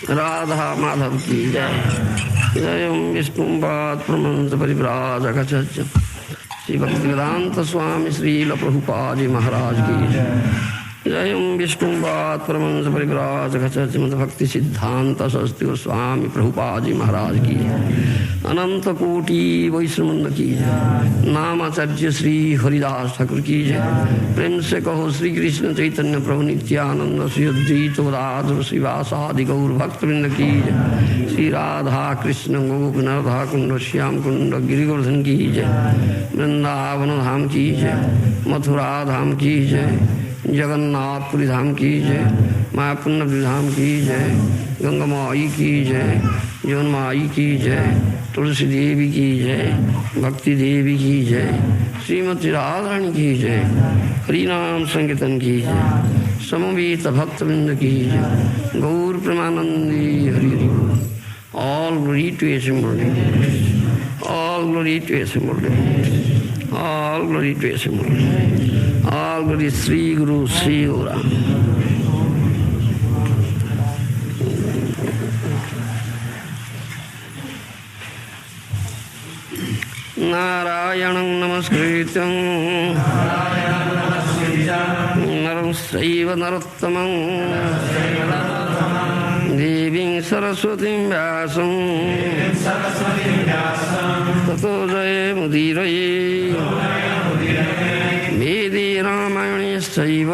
राधा माधव की जय। जय विष्णुपाद परमहंस परिव्राजक श्री भक्तिवेदांत स्वामी श्रील प्रभुपाद जी महाराज की जय। जय विष्णुपाद परमहंस परिव्राजक श्रीमद् भक्ति सिद्धांत सरस्वती गोस्वामी प्रभुपाद जी महाराज की अनंत कोटि वैष्णववृंद की नामाचार्य श्री हरिदास ठाकुर की जय। प्रेम से कहो श्री कृष्ण चैतन्य प्रभु नित्यानंद श्री अद्वैत गदाधर श्रीवासादि गौर भक्तवृंद की जय। श्री राधा कृष्ण गोपिनाथ राधा कुंड श्याम कुंड गिरिवर्धन की जय। वृंदावन धाम की जय। मथुरा धाम की जय। जगन्नाथपुरी धाम की जय। मायापुर धाम की जय। गंगा माई की जय। जौन माई की जय। तुलसी देवी की जय। भक्ति देवी की जय। श्रीमती राधारानी की जय। हरिनाम संकीर्तन की जय। समवेत भक्तवृंद की जय। गौर प्रेमानंदी Hari Hari. All glory to एसिमोर्डे। ऑल ग्लोरी टू एसिमोर्डे। ऑल ग्लोरी टू एसिमोर्डे। All glory Shri guru Shri Ram. नारायणं नमस्कृत्यं नरं चैव नरोत्तमं देवीं सरस्वतीं व्यासं ततो जयमुदीरये। वेदे रामायणेश्चैव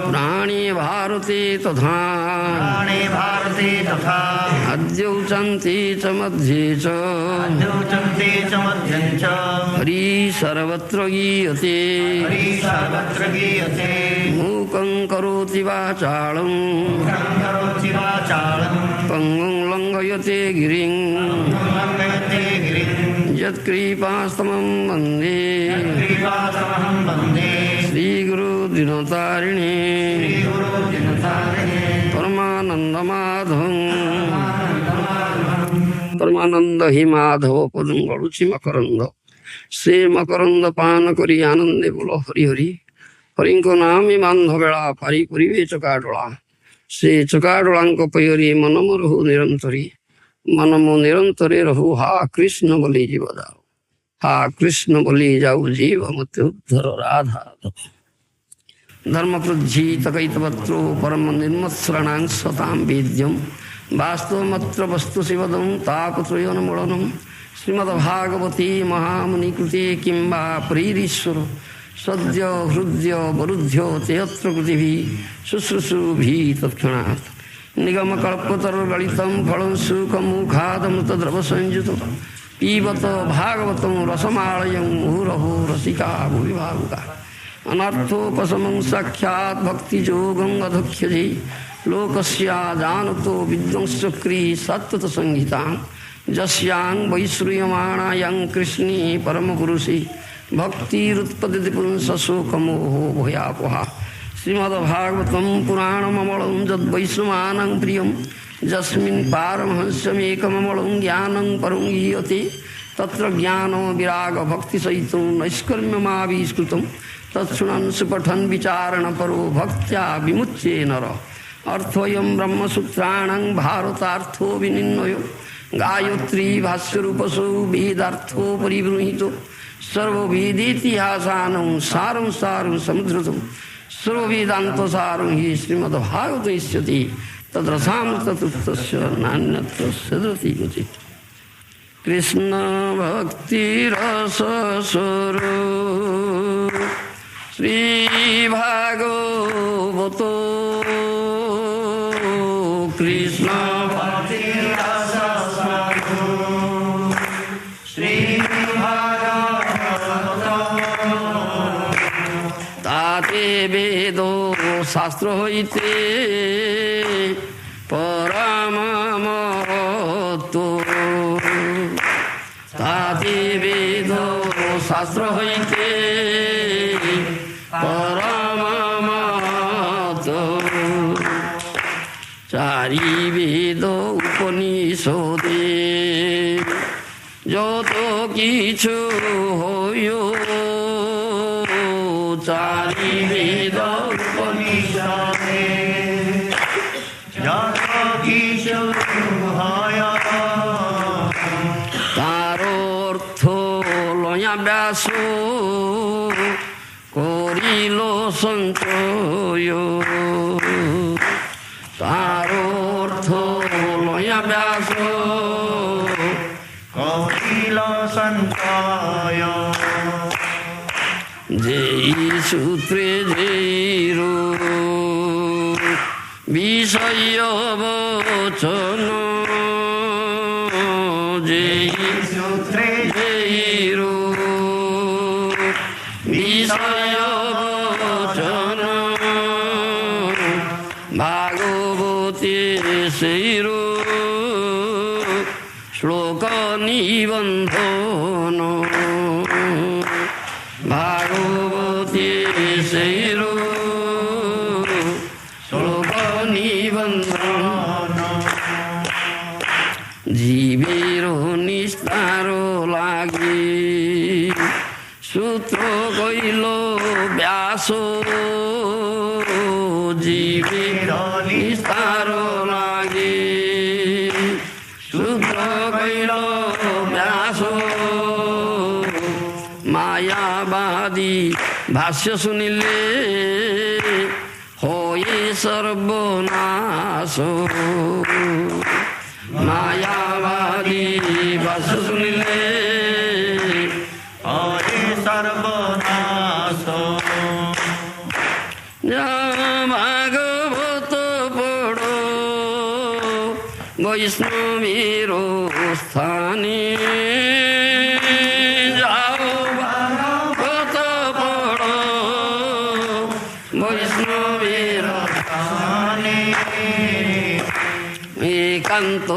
पुराणे भारते तथा अद्यौचन्ते च मध्ये च हरि सर्वत्र गीयते। मूकं करोति वाचालं पङ्गुं लङ्घयते गिरिं यत्कृपास्तमं वन्दे श्रीगुरु दिनतारिणे परमानंदमाधवं। परमानंद ही माधव पदं गड़ुची मकरंद से मकरंद पान करी आनंदे बोलो हरि हरि। हरिंको नाम बांध बेला पारी करिवे चकाडोला से चकाडोलांको पयरी मनमो रहु निरंतरी। मनमो निरंतरे रहु हा कृष्ण बोली जीव जाओ। हा कृष्ण बोली जाऊ जीव मत उद्धर राधा। धर्म प्रुज्जीत कैतवत्रो परम निर्मत्सरणां सतां वेद्यं वास्तवमत्र वस्तु शिवदं तापत्रयोन्मूलनं। श्रीमद्भागवती महामुनिकृते किं वा प्रीरीश्वर सद्य हृदय वरुध्यो तेऽत्र कृतिभिः शुश्रूषुभिः तत्क्षणात्। निगमकल्पतरुगलितं फलं सुखमुखादमृतद्रवसंयुतं पीबत भागवतं रसमालयं मुहुरहो रसिका भुवि भावुकाः। अनर्थोपशमं साक्षात् भक्तियोगं अधक्ष्यते लोकस्या जानतो विद्वंसक्री सत्तत संहितां जस्यां वैश्रूयमाणायां कृष्णे परमपुरुषे भक्तिरुत्पद्यते पुंसशोकमोहो भयापहा। श्रीमद्भागवतं पुराणममलं यद्वैष्णवानां प्रियं यस्मिन् पारमहंस्यमेकममलं ज्ञानं परं गीयते तत्र ज्ञानो विराग भक्तिसहितं नैष्कर्म्यमाविष्कृतं तत्शृणन् सुपठन् विचारण परो भक्त्या विमुच्ये नर। अर्थोऽयं ब्रह्मसूत्राणां भारतार्थो विनिर्णयो गायत्री भाष्यरूपसो वेदार्थो परिगृहीतो सर्ववेदेतिहासानं सारं सारं समुद्धृतं सर्ववेदान्तसारं हि श्रीमद्भागवते इष्यति तद्रसामृततुस्तस्य नान्यत्र सदति क्वचित्। कृष्ण भक्तिरस स्वरूप श्री भागवतो कृष्ण भक्तिरस स्वरूप श्री भागवतो ताते वेदो शास्त्र हईते परममतो ताते वेदो शास्त्र हईते परममतो चारि वेद उपनिषदे যত কিছু হইও চারি বেদ উপনিষদে ব্যাস করিল সঞ্চয় তার অর্থ লয়া ব্যাস করিল সঞ্চয় যেই সূত্রে যেই বিষয় বচন যেই সূত্রে যেই বিষয় বচন ভাগবতী সেই শ্লোক নিবন্ধন ভাগবতী সেই শ্লোক নিবন্ধন জীবের নিস্তার লাগি সূত্র কইল ব্যাস জীবের নিস্তার লাগি সূত্র কইল ব্যাস মায়াবাদী ভাষ্য শুনিলে হয়ে সর্বনাশ মায়াবাদী ভাষ্য শুনিলে হরে সর্বনাশ ভাগবত পড়ো বৈষ্ণবীর স্থানে যাও ভাগবত পড়ো বৈষ্ণবীর স্থানে একান্ত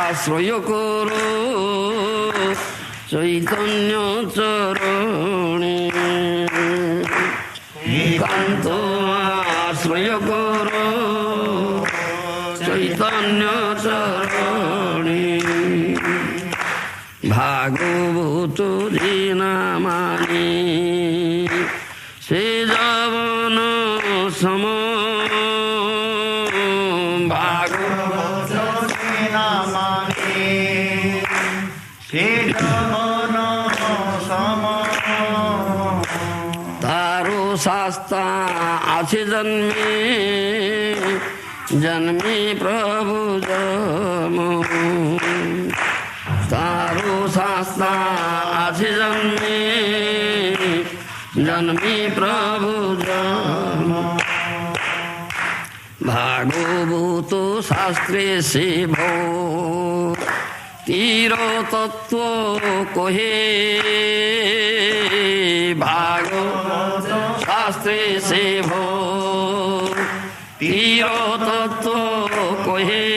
আশ্রয় করো চৈতন্য চরণে একান্ত আশ্রয় করো চৈতন্য চরণে ভাগবত জিনা মানে সে যবন সম ভাগবত নামানে সে যমন সম তারো শাস্তা আছে জন্মে জন্মে প্রভু জম তারো শাস্তা আছে জন্মে জন্মে প্রভু জম ভাগবত শাস্ত্রে সেব তীর তত্ত্ব কহে ভাগবত শাস্ত্রে সেব তীর তত্ত্ব কহে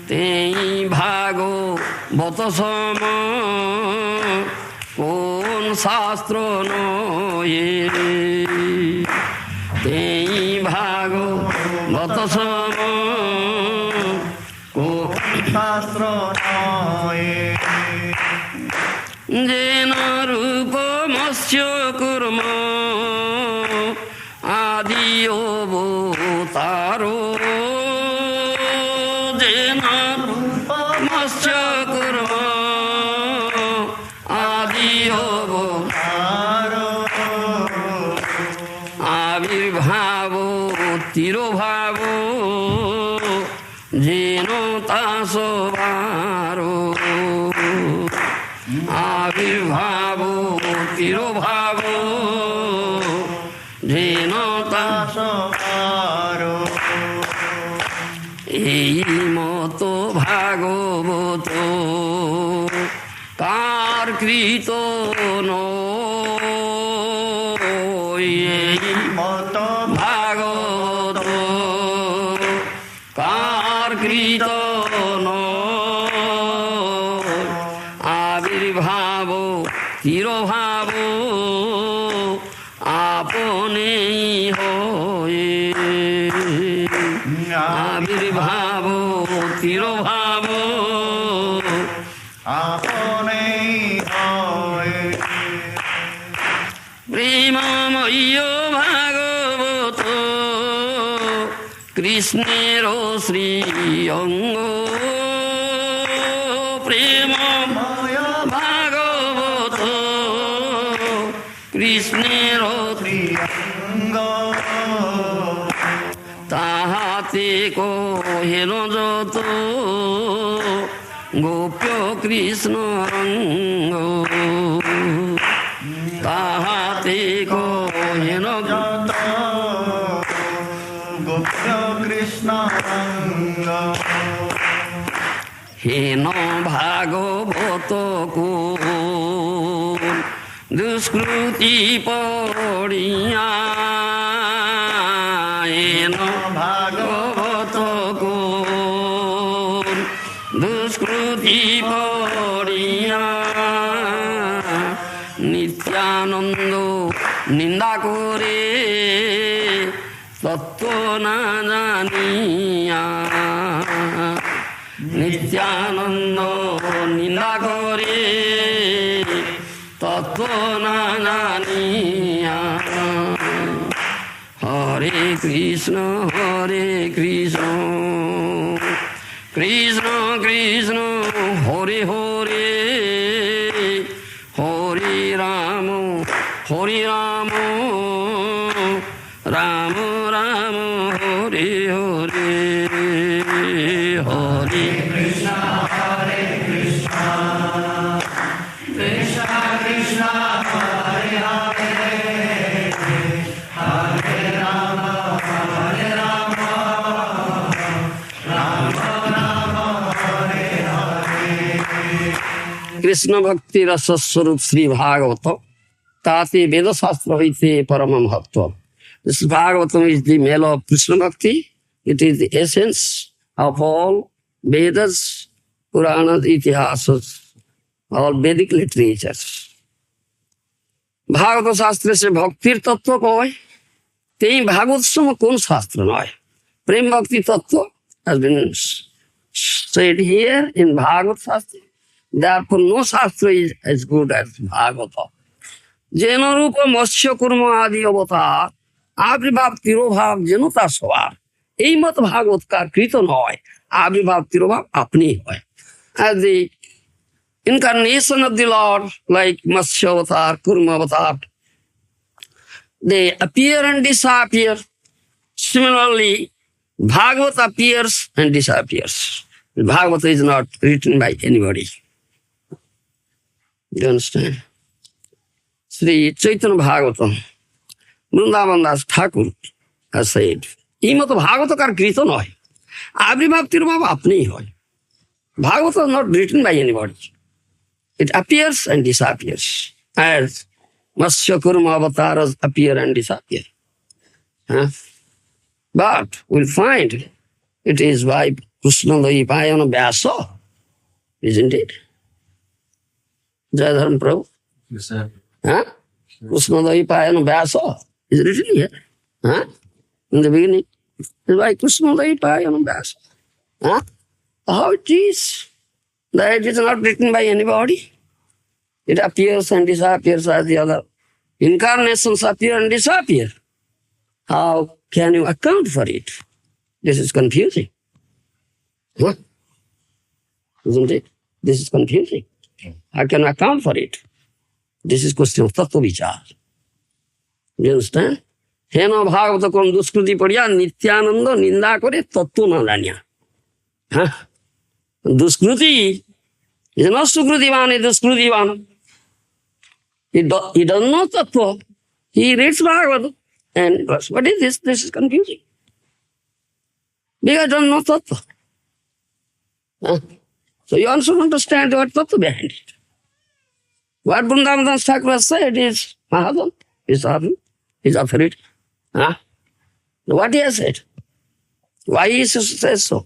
তেই ভাগবত সম কোন শাস্ত্র নয়ে তেই ভাগবত সম শাস্ত্র নয় যেন রূপ মৎস্য কুর্ম আদি অবতারো যেন রূপ মৎস্য কুর্ম আদি আরো আবির্ভাব তিরোভাব যেন তাসবার আবির্ভাব তিরোভাব যেন তাস আরো এই মতো ভাগবত কার কৃত নয় এই মত ভাগবত কার কৃত নয় আবির্ভাব তিরোভাব আপনে হয়ে আবির্ভাব তিরোভাব আপনে হয় প্রেমময় ভাগবত কৃষ্ণের শ্রী অঙ্গ প্রেমময় ভাগবত কৃষ্ণের প্রিয়ঙ্গ তাহাতে কহেন যত গোপ্য কৃষ্ণ রঙ্গ তাহাতে কহেন যত গোপ্য কৃষ্ণ রঙ্গ হেন ভাগবত কোন দুষ্কৃতি পড়িয়া হেন ভাগবত কোন দুষ্কৃতি পড়িয়া নিত্যানন্দ নিন্দা করে তত্ত্ব না জানিয়া নিত্যানন্দ নিন্দা করে তত্ত্ব না জানিয়া হরে কৃষ্ণ কৃষ্ণ কৃষ্ণ হরে হরে হরে রাম রাম রাম হরে হরে হরে কৃষ্ণ ভক্তি রসস্বরূপ শ্রী ভাগবত তাতে বেদশাস্ত্র হইতে পরম মহত্ব। This Bhagavatam is the male of Krishna Bhakti. It is the essence of all Vedas, Puranas, Itihasas, all Vedic literatures. ভাগবত শাস্ত্রে সে ভক্তির তত্ত্ব কয়, তেই ভাগবত সম কোন শাস্ত্র নয়। প্রেম ভক্তি তত্ত্ব has been said here in Bhagavad Shastra. Therefore, no Shastra is as good as Bhagavata. যেন রূপ মৎস্য কুর্ম আদি অবতার আবির্ভাব তিরোভাব যেন তার সবার এই মত ভাগবতকার কৃত নয়, আবির্ভাব তিরোভাব আপনি হয়। As the incarnation of the Lord, like Matsya avatar, Kurma avatar, they appear and disappear. Similarly, Bhagavad appears and disappears. Bhagavad is not written by anybody. You understand? Sri Chaitanya Bhagavatam, Vrindavan Das Thakur has said, এই মতো ভাগবতকার কৃত নয়, আবির্ভাব তিরোভাব আপনিই হয়। Bhagavad is not written by anybody. It appears and disappears as Matsya Kurma avatars appear and disappear. But we'll find it is by Krishna Dvaipayana Vyasa, isn't it? Jayadharam Prabhu. Yes, sir. Krishna Dvaipayana Vyasa is written here. In the beginning, it's by Krishna Dvaipayana Vyasa. How it is that it is not written by anybody? It appears and disappears as the other incarnations appear and disappear. How can you account for it? This is confusing. Isn't it? This is confusing. How can you account for it? This is question of tattva vichar. You understand? হেন ভাগবত কোন দুষ্কৃতি পড়িয়া নিত্যানন্দ নিন্দা করে তত্ত্ব না জানিয়া। দুষ্কৃতি is not sukritivan, it is kritivan. He doesn't know tattva. He reads Bhagavad and what is this? This is confusing. Because I don't know tattva. So you also understand what tattva behind it. What Vrindavan Das Thakur has said is Mahavan, his authority. What he has said? Why he says so?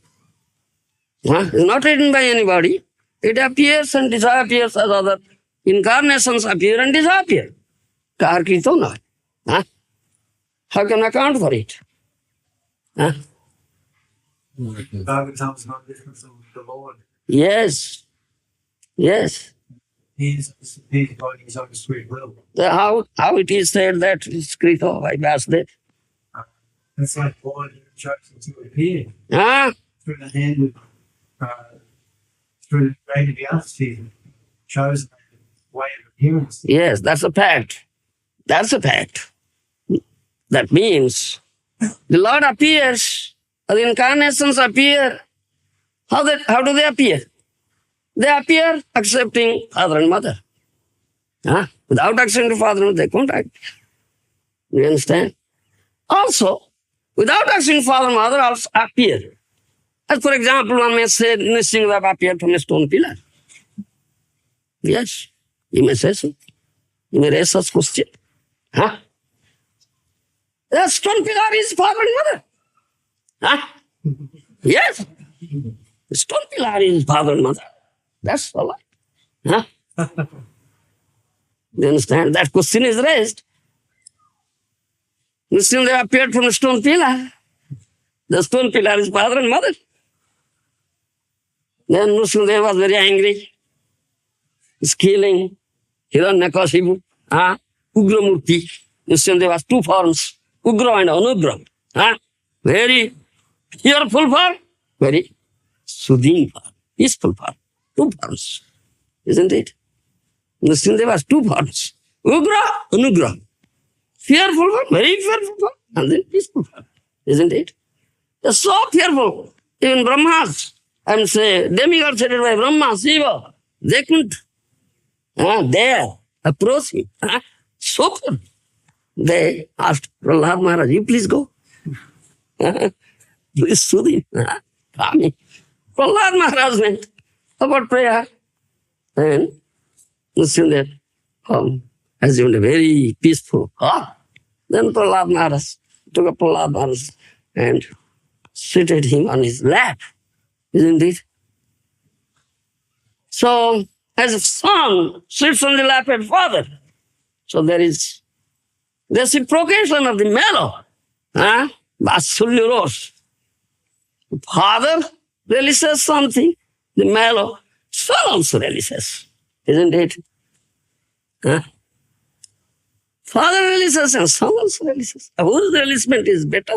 It's not written by anybody. It appears and disappears as other incarnations appear and disappear. Kahar krito na. How can I account for it? Bhagavatam's not different from the Lord. Yes. He's by his own sweet will. How it is said that it's krito by Vasudev? It's like God chosen to appear through the hand of, through the great reality, chosen way of appearance. Yes, that's a fact. That's a fact. That means the Lord appears, or the incarnations appear. How do they appear? They appear accepting father and mother. Without accepting father and mother, they can't act. You understand? Also, without accepting father and mother, also appear. As for example, one may say Nrsimha appeared from a stone pillar. Yes, you may say so. You may raise such question. The stone pillar is father and mother. Yes. The stone pillar is father and mother. That's all right. You understand? That question is raised. Nrsimha appeared from a stone pillar. The stone pillar is father and mother. Then Nrsimha was very angry. He's killing Hiranyakashipu, Ugramurti. Nrsimha was two forms, Ugra and Anugra. Very fearful form, very soothing form, peaceful form. Two forms, isn't it? Nrsimha was two forms, Ugra, Anugra. Fearful form, very fearful form, and then peaceful form, isn't it? They're so fearful. Even Brahmas, and say, demigods headed by Brahma, Shiva, they couldn't dare approach him. So fearful. They asked Prahlad Maharaj, you please go. Please soothe him. Prahlad Maharaj went about prayer. And Nrsimha assumed a very peaceful heart. Then Prahlad Maharaj took up Prahlad Maharaj and seated him on his lap. Isn't it? So, as a son sits on the lap of father, so there is reciprocation of the mellow. Vasulya rose. Father really says something, the mellow. Son also really says, isn't it? Father really says and son also really says. Whose releasement is better?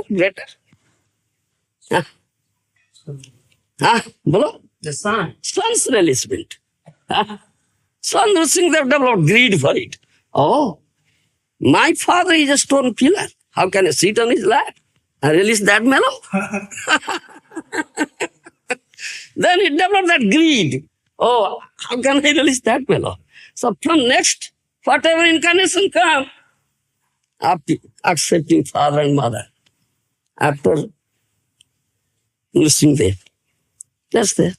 Bolo? The son. Son's releasement. Son will think they've developed greed for it. Oh, my father is a stone pillar. How can I sit on his lap and release that mellow? Then he developed that greed. Oh, how can I release that mellow? So from next, whatever incarnation come, after accepting father and mother, after listening there, that's there.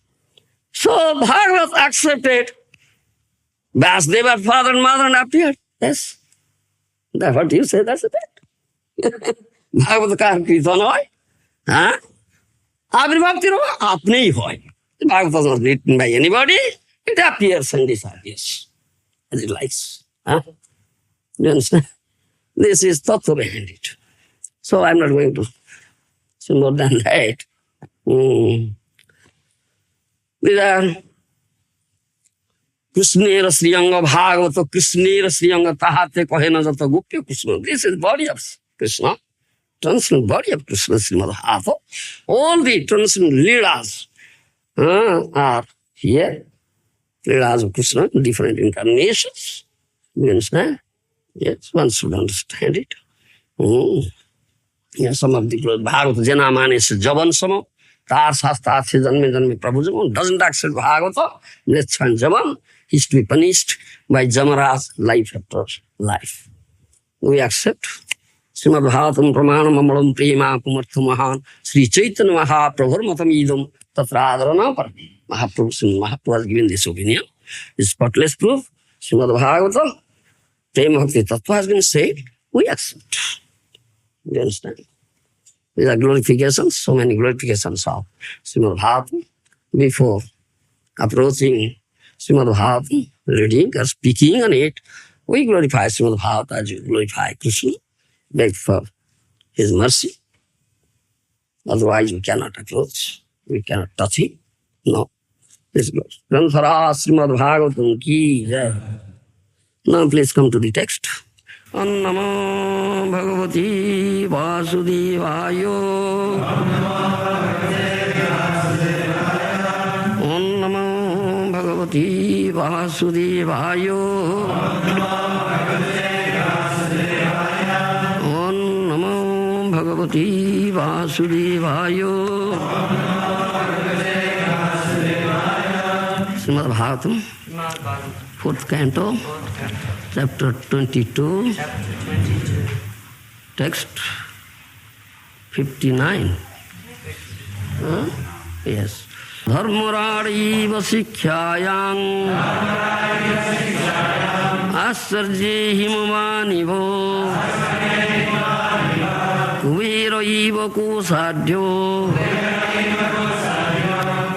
So Bhagavat accepted Vasudeva, father and mother, and appeared. Yes. That's what you say, that's a fact. Bhagavat का कीर्तन होय, आविर्भाव तिरो आपने ही होय. Bhagavat was not written by anybody. It appears and disappears as it likes. You understand? This is tattva behind it. So I'm not going to say more than that. These are Krishnera Sriyanga Bhagavata, Krishnera Sriyanga Tahate Kohena Jata Gupya Krishna. This is body of Krishna, transcendent body of Krishna, Srimad Bhagavata. All the transcendent Leelas are here. Leelas of Krishna, different incarnations. You understand? Yes, one should understand it. Yes, some of the Bhagavata Jana Manes Javan Sama. Tar Sasta Janme Prabhu Javan doesn't accept Bhagavata. Let's find Javan. He's to be punished by Jamaraj life after life. We accept. Srimad Bhagavatam Pramanam Amalam Prema Pumartha Mahan Sri Chaitanya Mahaprabhur Matam Idam Tatradharana Parami. Mahaprabhu has given this opinion. It's spotless proof. Srimad Bhagavatam Prema Bhakti Tattva has been said. We accept. You understand? These are glorifications, so many glorifications of Srimad Bhagavatam. Before approaching Srimad Bhagavatam, reading or speaking on it, we glorify Srimad Bhagavatam as we glorify Krishna, beg for his mercy. Otherwise we cannot approach, we cannot touch him. No. This goes. Granthara Srimad Bhagavatam ki jai. Now please come to the text. Om Namo Bhagavati Vasudevaya. Om Namo Bhagavati Vasudevaya. Bhagavati Vasudevaya. Srimad Bhagavatam, 4th canto, chapter 22, text 59. Yes. Dharmaradiva sikhyayang asarje himamanivo kubero iva kusadhyo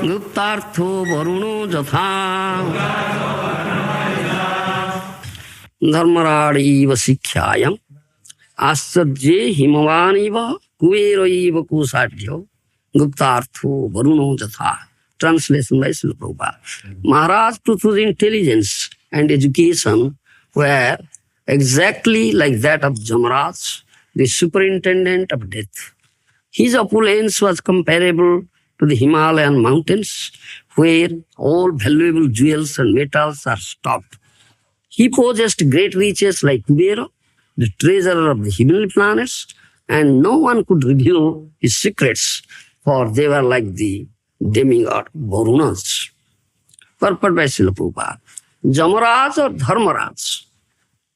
guptartho varuno jatha. Dharmaradiva sikhyayang asarje himamaniva kubero iva kusadhyo guptartho varuno jatha. Translation by Srila Prabhupada. Maharaj Pruthu's intelligence and education were exactly like that of Jamaraj, the superintendent of death. His opulence was comparable to the Himalayan mountains, where all valuable jewels and metals are stocked. He possessed great riches like Kubera, the treasurer of the heavenly planets, and no one could reveal his secrets, for they were like the demigod Varunas. Purport by Srila Prabhupada. Jamaraj or Dharmaraj,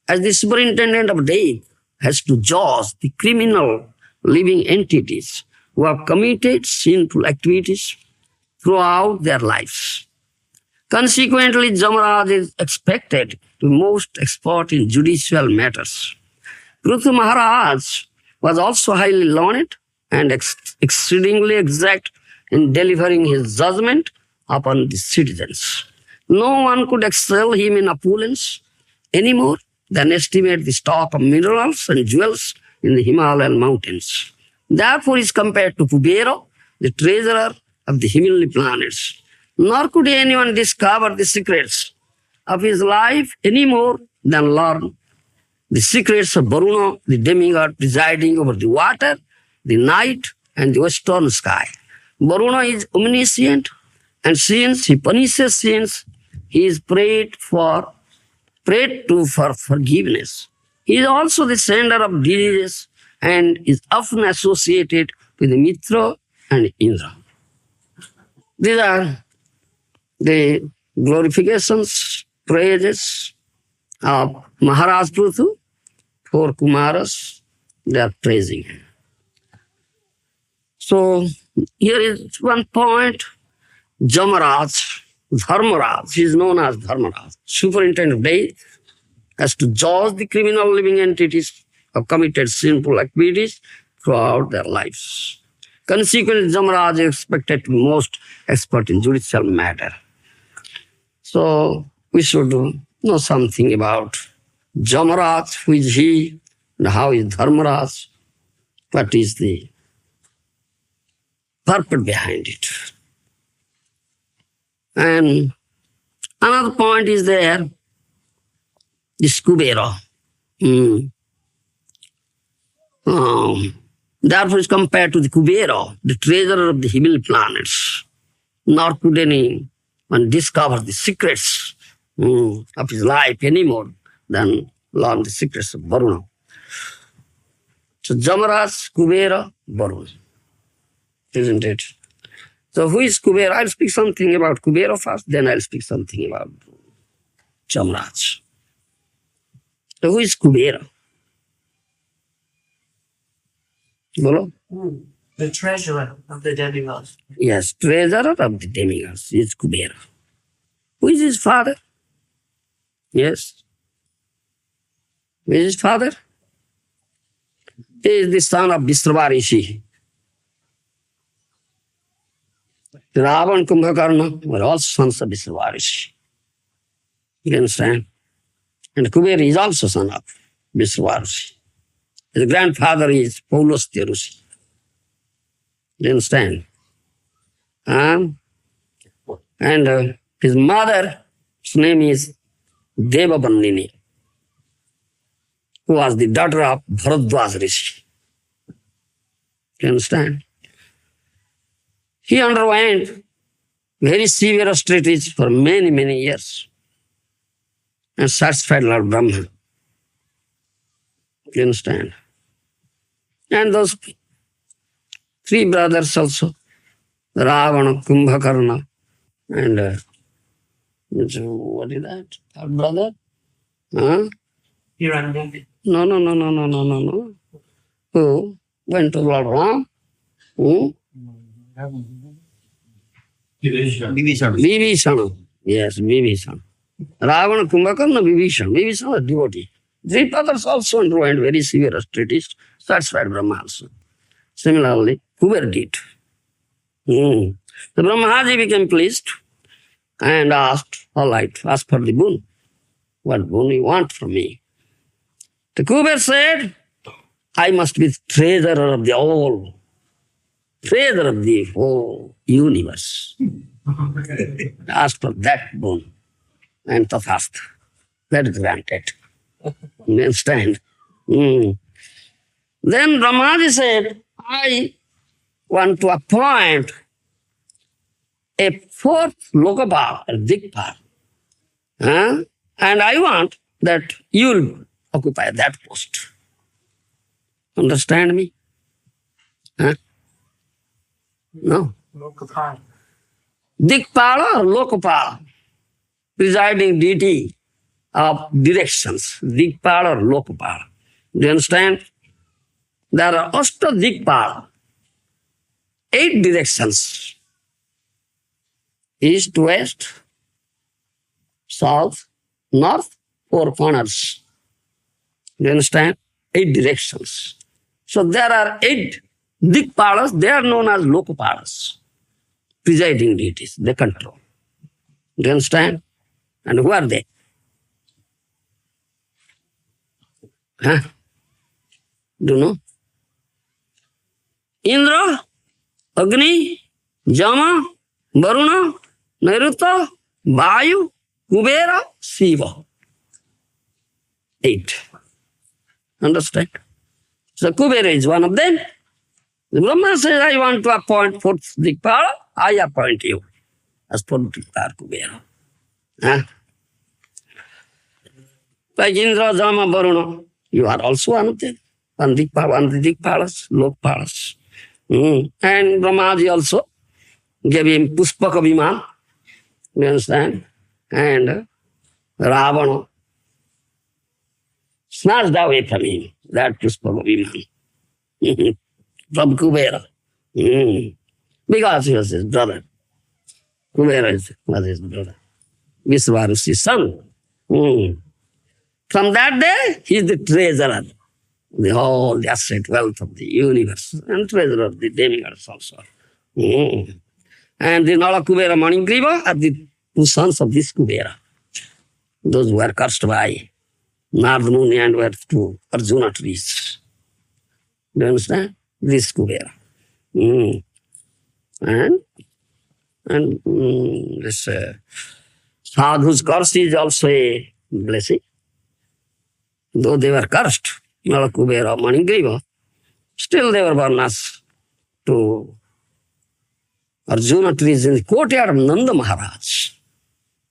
as the superintendent of death, has to judge the criminal living entities who have committed sinful activities throughout their lives. Consequently, Jamaraj is expected to be most expert in judicial matters. Prithu Maharaj was also highly learned and exceedingly exact in delivering his judgment upon the citizens. No one could excel him in opulence any more than estimate the stock of minerals and jewels in the Himalayan mountains. Therefore, he is compared to Kubera, the treasurer of the heavenly planets. Nor could anyone discover the secrets of his life any more than learn the secrets of Varuna, the demigod presiding over the water, the night, and the western sky. Varuna is omniscient, and since he punishes sins, he is prayed to for forgiveness. He is also the sender of diseases and is often associated with Mitra and Indra. These are the glorifications, praises of Maharaj Prithu. For Kumaras, they are praising him. So, here is one point. Jamaraj, Dharmaraj, he is known as Dharmaraj, superintendent of death, has to judge the criminal living entities who have committed sinful activities throughout their lives. Consequently, Jamaraj is expected to be most expert in judicial matter. So, we should know something about Jamaraj, who is he, and how is Dharmaraj, what is the purpose behind it. And another point is there, this Kubera. Therefore is compared to the Kubera, the treasurer of the heavenly planets. Nor could anyone discover the secrets of his life any more than learn the secrets of Varuna. So Jamaraj, Kubera, Varuna. Isn't it? So who is Kubera? I'll speak something about Kubera first, then I'll speak something about Jamaraj. So who is Kubera? Bolo? The treasurer of the demigods. Yes, treasurer of the demigods is Kubera. Who is his father? Yes. Who is his father? He is the son of Vishrava Rishi. Ravan and Kumbhakarna were all sons of Vishrava Rishi. You understand? And Kubera is also son of Vishrava Rishi. His grandfather is Paulastya Rishi. You understand? And his mother's name is Devabandini, who was the daughter of Bharadwaj Rishi. You understand? He underwent very severe austerities for many, many years and satisfied Lord Brahma. You understand? And those Three brothers also. Ravana, Kumbhakarna, and what is that? Third brother? Huh? Hiranyaka. No. Who went to Lord Ram? Hmm? Vibhishana. Yes, Vibhishana. Ravana, Kumbhakarna, Vibhishana. Vibhishana is devotee. Three brothers also underwent very severe austerities. Satisfied Brahma also. Similarly, Kuber did. The Brahmaji became pleased and asked, all right, ask for the boon. What boon you want from me? The Kuber said, I must be treasurer of the whole, treasurer of the whole universe. Ask for that boon. And tathastha. That is granted. You understand? Then Brahmaji said, I want to appoint a fourth Lokapal, a Dikpal. And I want that you will occupy that post. Understand me? Huh? No. Lokapal. Dikpala or Lokapala, presiding deity of directions. Dikpala or Lokapala. Do you understand? There are Ashta Dikpala, 8 directions. East, west, south, north, 4 corners. Do you understand? 8 directions. So there are 8 Dikpalas, they are known as Lokapalas, presiding deities, they control. Do you understand? And who are they? Huh? Do you know? Indra, Agni, Jama, Varuna, Nairuta, Vayu, Kubera, Shiva. 8. Understand? So Kubera is one of them. The Brahma says, I want to appoint 4th Dikpala, I appoint you as 4th Dikpala Kubera. Huh? Like Indra, Jama, Varuna, you are also one of them. One of the Dikpalas, Lokpalas. And Brahmaji also gave him Puspaka Viman. You understand? And Ravana snatched away from him that Puspaka Viman. From Kubera. Because he was his brother. Kubera was his brother. Vishwarushi's son. From that day, he is the treasurer. The whole asset wealth of the universe and treasurer of the demigods also. And the Nala Kubera Manigriva are the 2 sons of this Kubera. Those who were cursed by Narada Muni and were to Arjuna trees. Do you understand? This Kubera. And this sadhu's curse is also a blessing. Though they were cursed, Nala Kubera Manigriva, still they were born as to Arjuna trees in the courtyard of Nanda Maharaj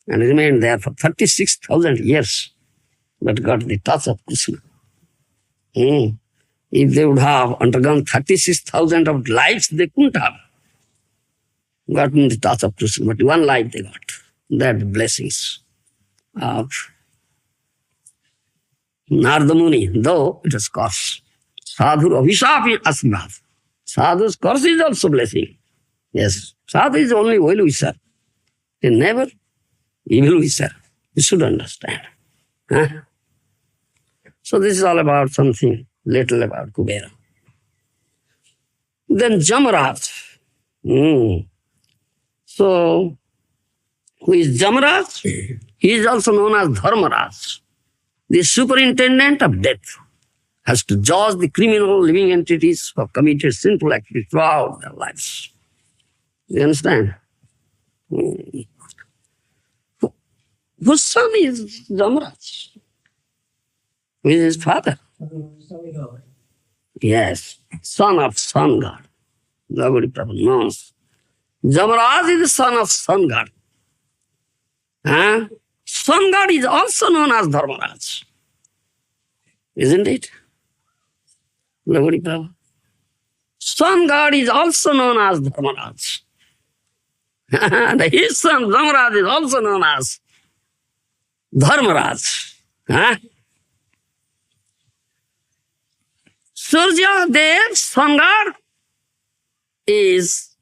and remained there for 36,000 years, but got the touch of Krishna. If they would have undergone 36,000 of lives, they couldn't have gotten the touch of Krishna, but one life they got. That blessings of Narada Muni, though it was curse. Sadhu Abhishapi Asmad. Sadhu's curse is also blessing. Yes, sadhu is only well wisher. He never evil wisher. You should understand. Huh? So this is all about something little about Kubera. Then Jamaraj. So, who is Jamaraj? He is also known as Dharmaraj. The superintendent of death has to judge the criminal living entities who have committed sinful activities throughout their lives. You understand? Whose son is Jamaraj? Who is his father? Yes, son of sun god. Nobody probably knows. Jamaraj is the son of sun god. Sun god is also known as Dharmaraj. Isn't it? Nobody probably. sun god is also known as Dharmaraj. And his son Dharmaraj is also known as Dharmaraj. Huh? Surya Dev, sun god, is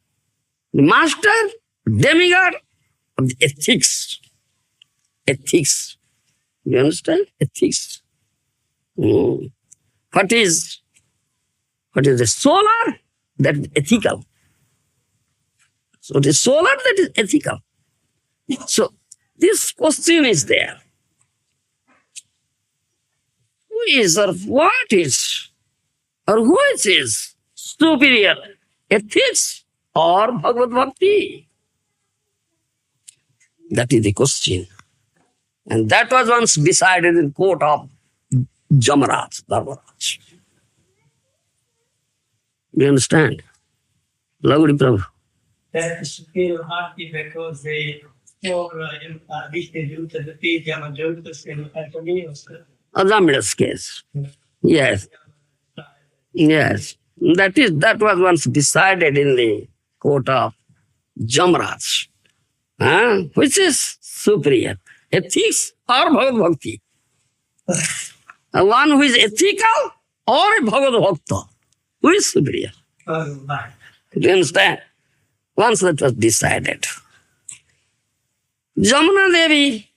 the master, demigod of the ethics. Ethics. You understand? Ethics. What is the solar? That is ethical. So the solar, that is ethical. So this question is there. Who is or what is or which is superior, ethics or Bhagavad Bhakti? That is the question. And that was once decided in court of Jamaraj, Dharmaraj. You understand? Lovely Prabhu. That is still happy because they reached the page and Ajamil's case. Yes. Yes. That was once decided in the court of Jamaraj. Which is superior, ethics or Bhagavad Bhakti? One who is ethical or a Bhagavad Bhakta? Who is superior? Do you understand? Once that was decided. Jamuna Devi,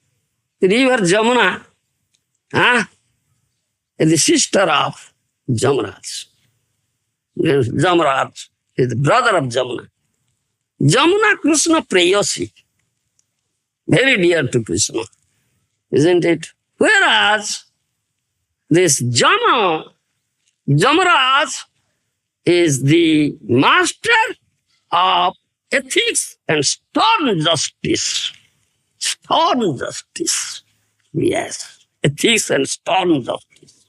river Jamuna, is the sister of Jamaraj. Jamaraj is the brother of Jamuna. Jamuna Krishna Prayasi, very dear to Krishna, isn't it? Whereas this Jamaraj is the master of ethics and stern justice. Stern justice. Yes. Ethics and stern justice.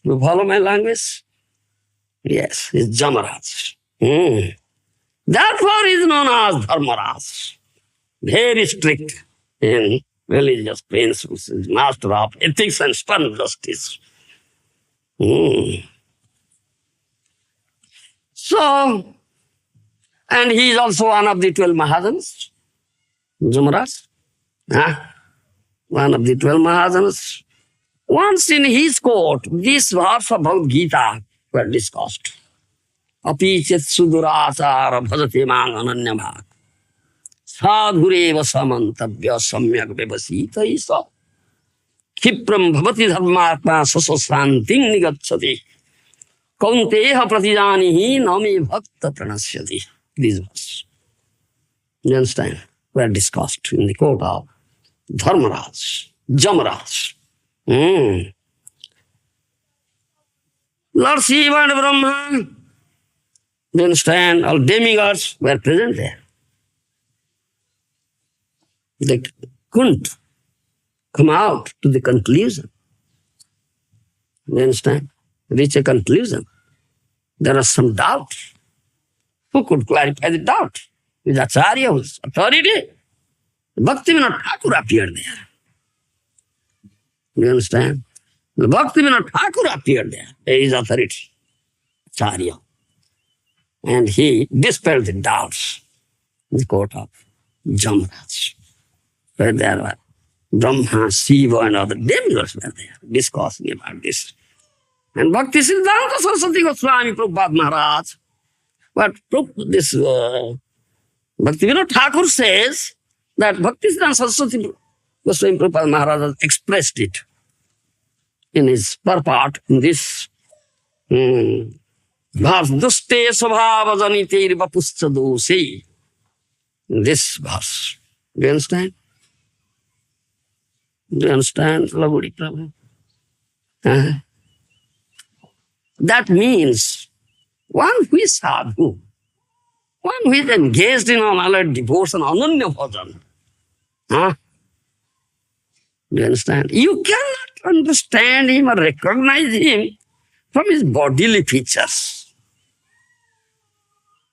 You follow my language? Yes, it's Jamaraj. Therefore, he is known as Dharmaraj. Very strict in religious principles, master of ethics and stern justice. So, and he is also one of the 12 Mahajans, Jamaraj. One of the 12 Mahajans. Once in his court, this verse of Bhagavad Gita were discussed. Api chet sudurachara bhajate mang ananya bhak. Sadhureva samantabhya samyak vivasita isa. Kipram bhavati dharmatma sasasanting nigacchati. Kaunteha pratijanihi nami bhakta pranasyati. This verse. You understand? Were discussed in the court of Dharmaraj, Jamaraj. Lord Shiva and Brahma, you understand, all demigods were present there. They couldn't come out to the conclusion. You understand? Reach a conclusion. There was some doubt. Who could clarify the doubt? With Acharya, whose authority? Bhaktivinoda Thakur appeared there. You understand? The Bhaktivinoda Thakur appeared there. His authority, Acharya. And he dispelled the doubts in the court of Jamaraj, where there were Brahma, Shiva, and other demigods were there discussing about this. And Bhakti Siddhanta Saraswati Goswami Prabhupada Maharaj, but this Bhaktivinoda Thakur says that Bhakti Siddhanta Saraswati Goswami Prabhupada Maharaj has expressed it in his purport in this verse, Duste Svabhava Janite Vapuscha Dosi. In this verse. Do you understand? Do you understand, Lavudi Prabhu? That means one who is sadhu, one who is engaged in unalloyed devotion, ananya bhajan. Do you understand? You cannot understand him or recognize him from his bodily features.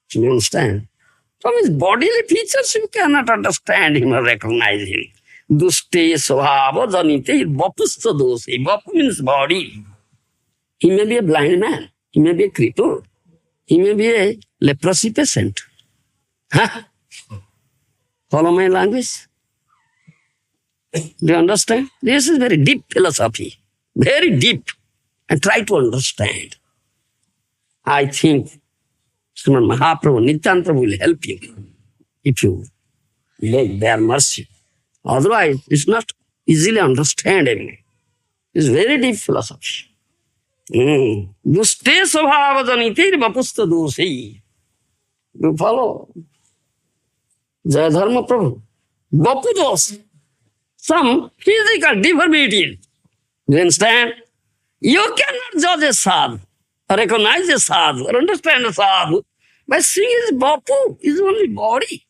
Do you understand? From his bodily features, you cannot understand him or recognize him. Duste svabha janite vapuscha dosi. Vapu means body. He may be a blind man. He may be a cripple. He may be a leprosy patient. Huh? Follow my language? Do you understand? This is very deep philosophy. Very deep. And try to understand. I think Srimad Mahaprabhu, Nityananda Prabhu will help you if you beg their mercy. Otherwise, it's not easily understandable. It's very deep philosophy. Duste svabhava janitir vapusta dosi. You follow? Jaya Dharma Prabhu. Vapu dos. Some physical deformity. You understand? You cannot judge a sadhu, or recognize a sadhu, or understand a sadhu by seeing his bapu, his only body.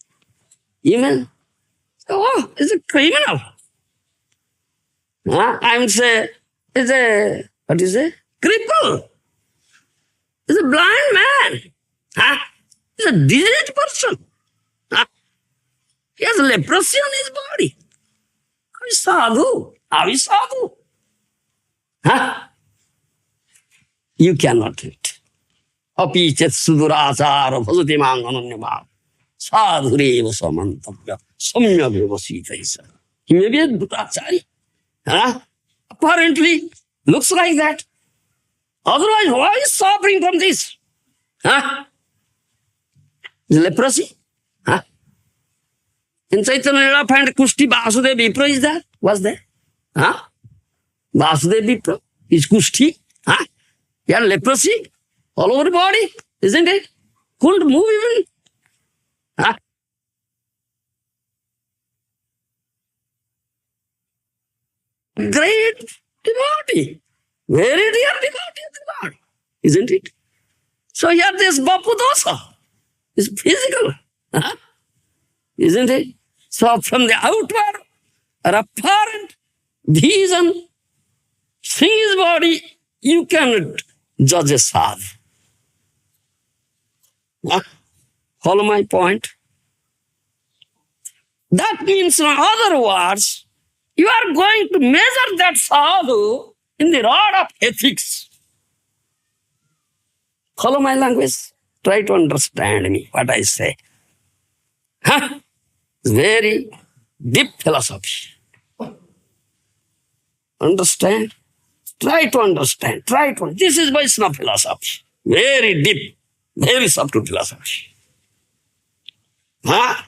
Even, oh, he's a criminal. I'm say, he's a, what is it? Cripple. He's a blind man. He's a diseased person. He has leprosy on his body. How is sadhu? How is sadhu? You cannot do it. Api chet sudurachara bhajati mang ananyabhav. Sadhureva samantavya samyaveva sitaisa. He may be a durachari. Apparently, looks like that. Otherwise, why is suffering from this? Leprosy? In Chaitanya Lila and Kushti, Vasudeva Vipra is there? Was there? Vasudeva Vipra is Kushti. He had leprosy all over the body, isn't it? Couldn't move even. Great devotee. Very dear devotee of the Lord, isn't it? So here this Bapu Dosa is physical. Isn't it? So from the outward or apparent vision, seeing his body, you cannot judge a sadhu. Follow my point? That means, in other words, you are going to measure that sadhu in the rod of ethics. Follow my language? Try to understand me, what I say. It's very deep philosophy. Understand? Try to understand. This is Vaishnava philosophy. Very deep, very subtle philosophy. By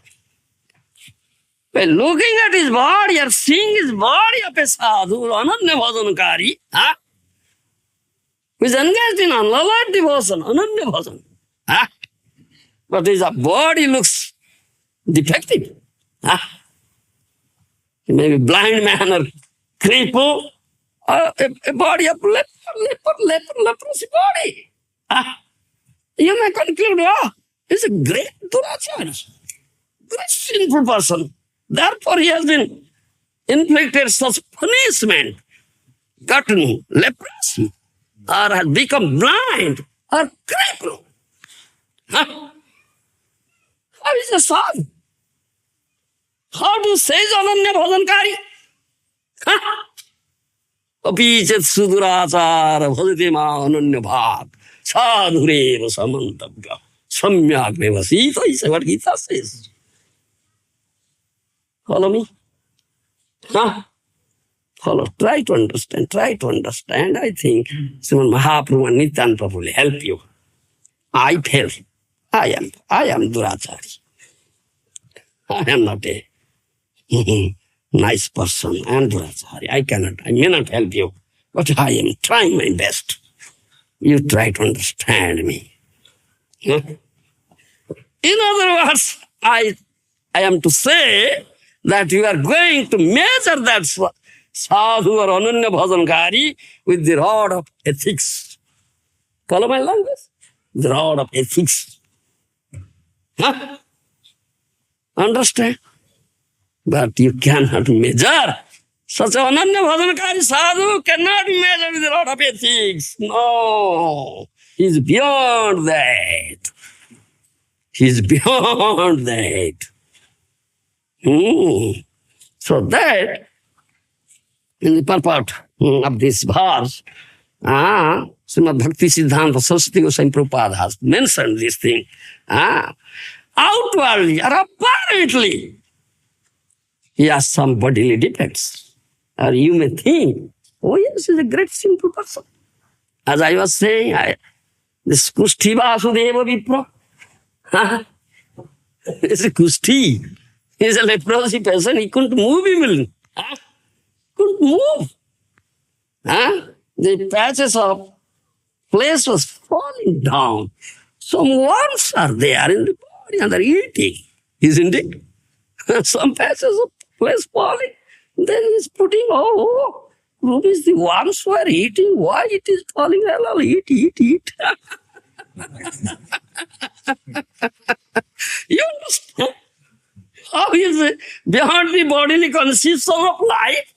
looking at his body or seeing his body of a sadhu, ananya bhajankari, who is engaged in unalloyed devotion, ananya bhajan. But his body looks defective. He may be blind man or cripple, a body of leprosy body. You may conclude, he's a great durachari, great sinful person. Therefore, he has been inflicted such punishment, gotten leprosy, or has become blind or crippled. How is a sadhu? How to say Ananya Bhajankari? Apichet sudurachara bhajati ma ananya bhav sadhureva samantavya samyak vevasita is what Gita says. Follow me? Follow. Try to understand. I think Srimad Mahaprabhu and Nityananda Prabhu will help you. I fail. I am durachari. I am not a nice person. I am durachari. I may not help you, but I am trying my best. You try to understand me. In other words, I am to say that you are going to measure that sadhu or ananya bhajankari with the rod of ethics. Follow my language? The rod of ethics. Understand? But you cannot measure. Such an ananya bhajankari sadhu cannot be measured with the rod of ethics. No. He's beyond that. So that, in the purport of this verse, Srimad Bhakti Siddhanta Saraswati Goswami Prabhupada has mentioned this thing. Outwardly or apparently, he has some bodily defects. Or you may think, oh yes, he's a great simple person. As I was saying, this Kushti Vasudeva Vipra, this Kushti, he's a leprosy person, he couldn't move even. Couldn't move. The patches of flesh was falling down. Some worms are there in the body and they're eating, isn't it? Some patches of flesh falling. Then he's putting, Rubies, the worms were eating. Why it is falling? I'll eat. You understand? How is it beyond the bodily conception of life?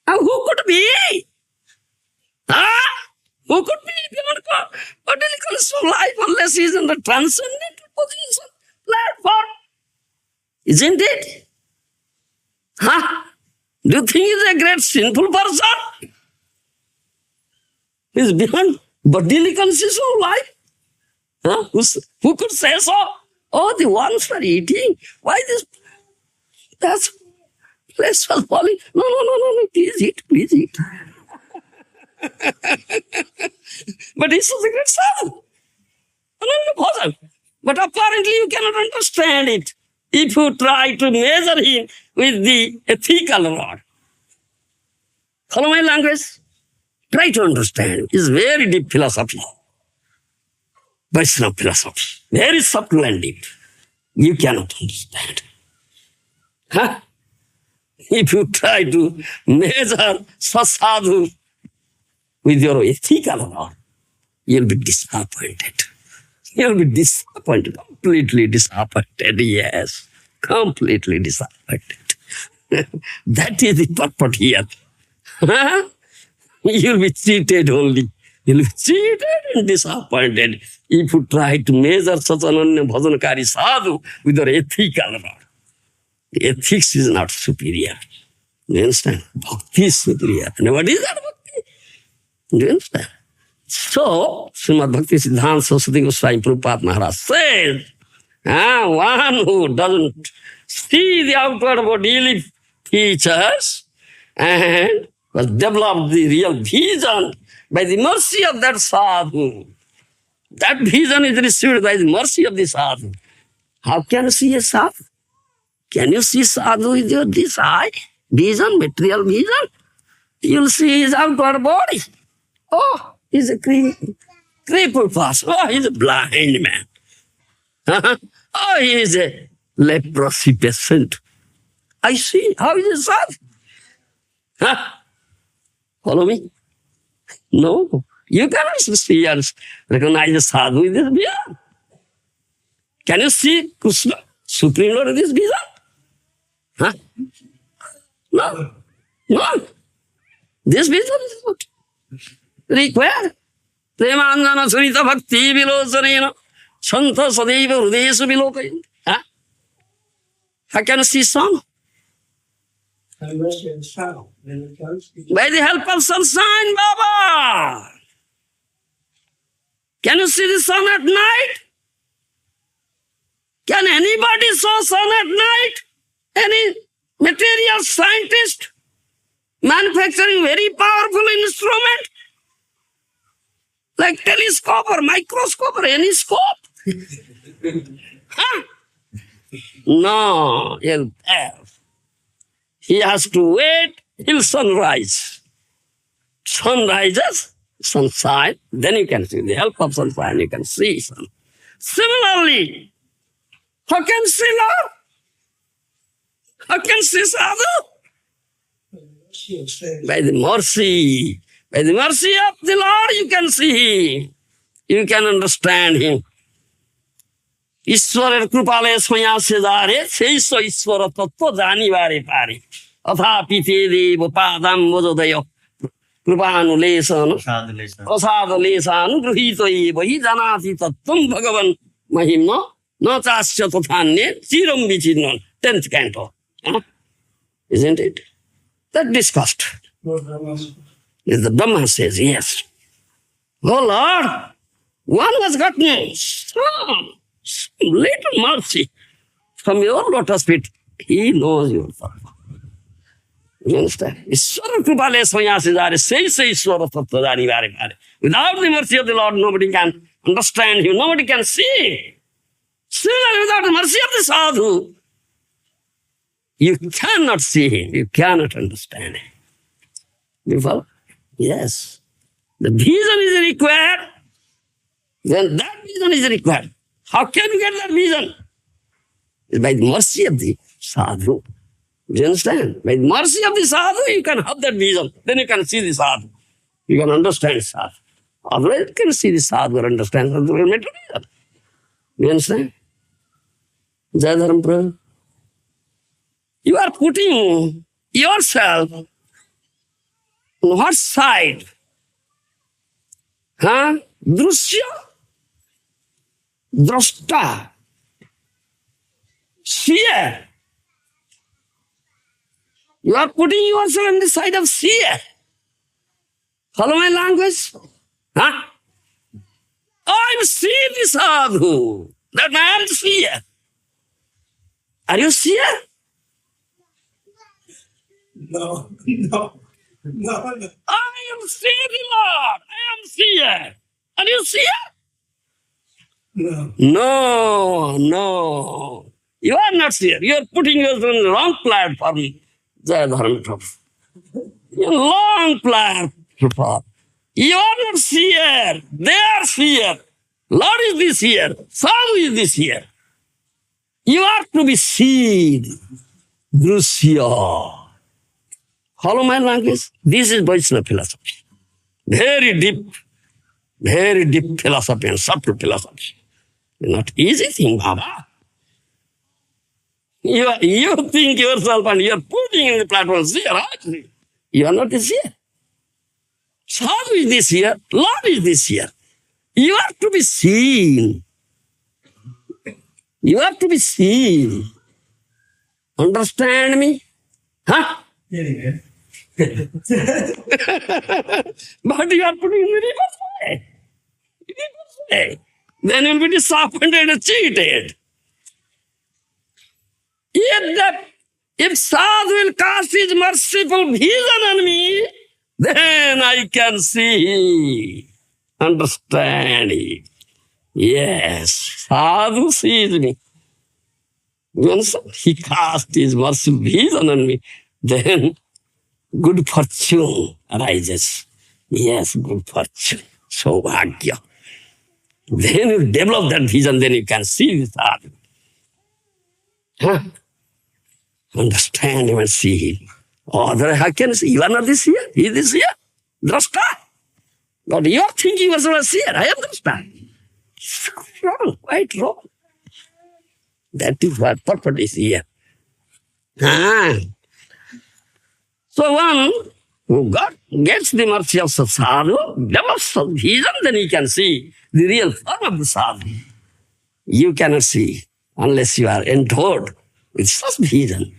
And who could be? Who could be beyond bodily conception of life unless he is in the transcendental position platform? Isn't it? Do you think he's a great sinful person? He's beyond bodily conception of life? Who could say so? Oh, the worms were eating. Why this? That's flesh was falling. No, please eat. But he's such a great sadhu. But apparently you cannot understand it if you try to measure him with the ethical rod. Follow my language? Try to understand. It's very deep philosophy. Vaishnava philosophy. Very subtle and deep. You cannot understand. If you try to measure sadhu with your ethical rod, you'll be disappointed. You'll be disappointed, completely disappointed, yes. Completely disappointed. That is the purport here. You'll be cheated only. You'll be cheated and disappointed if you try to measure such an Ananya Bhajankari sadhu with your ethical rod. The ethics is not superior. Do you understand? Bhakti is superior. And what is that bhakti? Do you understand? So, Srimad Bhakti Siddhanta Saraswati Goswami Prabhupada Maharaj said, one who doesn't see the outward bodily features and has developed the real vision by the mercy of that sadhu. That vision is received by the mercy of the sadhu. How can you see a sadhu? Can you see sadhu with your this eye? Vision, material vision? You'll see his outward body. Oh, he's a crippled person. Oh, he's a blind man. Oh, he is a leprosy patient. I see. How is it sadhu? Follow me? No. You cannot see and recognize the sadhu with this vision. Can you see Krishna, Supreme Lord, with this vision? No. This vision is what required. Premanjana Sunita Bhakti Vilosanena Santa Sadeva Hrudesu Vilokayan. How can you see sun? By the help of sunshine, Baba. Can you see the sun at night? Can anybody saw sun at night? Any material scientist manufacturing very powerful instrument like telescope or microscope or any scope? No, he'll have. He has to wait till sunrise. Sun rises, sunshine, then you can see. The help of sunshine, you can see sun. Similarly, how can you see Lord? How can you see sadhu? By the mercy. By the mercy of the Lord, you can see him. You can understand him. Ishwarer krupale smaya sedare, seiso ishwara tattva janivare pare. Athapi te devo padam mododayo. Krupanu lesanu. Prasada lesanu gruhito eva hi janati tattvam bhagavan mahimna. No chasya tathanye chiram vichidnan. 10th canto. Isn't it? That discussed. If the Brahma says yes. Oh Lord, one has gotten some little mercy from your lotus feet. He knows your thought. You understand? Ishwara Kripale Swanyasi Jare, say Ishwara Tattva Jari Vare Vare. Without the mercy of the Lord, nobody can understand him, nobody can see. Similarly, without the mercy of the sadhu, you cannot see him, you cannot understand him. You follow? Yes. The vision is required, then that vision is required. How can you get that vision? It's by the mercy of the sadhu. Do you understand? By the mercy of the sadhu, you can have that vision. Then you can see the sadhu. You can understand sadhu. Otherwise, you can see the sadhu or understand sadhu. You understand? You understand? Jai Dharam Prabhu. You are putting yourself on what side? Huh? Drusya? Drashta? Seer? You are putting yourself on the side of seer. Follow my language? Huh? I am seeing the sadhu. That I am seer. Are you seer? No. I am seeing the Lord. I am seer. Are you seer? No. You are not seer. You are putting yourself on the wrong platform. Jai Dharam Prabhu. Long platform. You are not seer. They are seer. Lord is the seer. Sadhu is the seer. You are to be seen. Drusya. Follow my language. This is Vaishnava philosophy. Very deep philosophy and subtle philosophy. Not easy thing, Baba. You think yourself and you are putting in the platform seer, actually. You are not the seer. Sadhu is this seer, Lord is this seer. You are to be seen. You are to be seen. Understand me? Huh? Anyway. But you are putting in the reverse way. Then you will be disappointed and cheated. If Sadhu will cast his merciful vision on me, then I can see, understand it. Yes, Sadhu sees me. Once he cast his merciful vision on me, then good fortune arises. Yes, good fortune, Saubhagya. Then you develop that vision, then you can see the Sadhu. Huh? Understand him and see him. Otherwise, how can you see? You are not this here, he is this here. Drashta. But you are thinking you are seer. I am drashta. Wrong, quite wrong. That is what purpose is here. So one who gets the mercy of the sadhu, develops a vision, then he can see the real form of the sadhu. You cannot see unless you are endowed with such vision.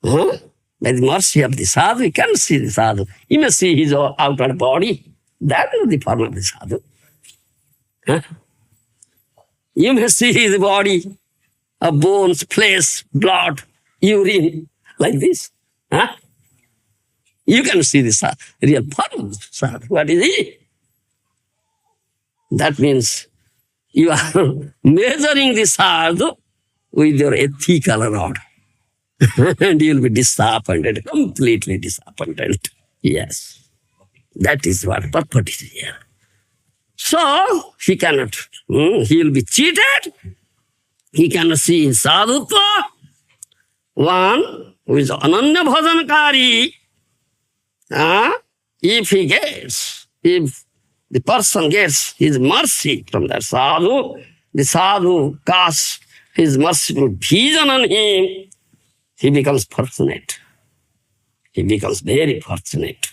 By the mercy of the sadhu, you can see the sadhu. You may see his outer body. That is the form of the sadhu. You may see his body of bones, flesh, blood, urine, like this. You can see the real form of the sadhu. What is he? That means you are measuring the sadhu with your ethical rod. And you will be disappointed, completely disappointed. Yes. That is what purpose is here. So, he cannot, he will be cheated. He cannot see his sadhutva. One who is ananya bhajankari, if the person gets his mercy from that sadhu, the sadhu casts his merciful vision on him, he becomes fortunate. He becomes very fortunate.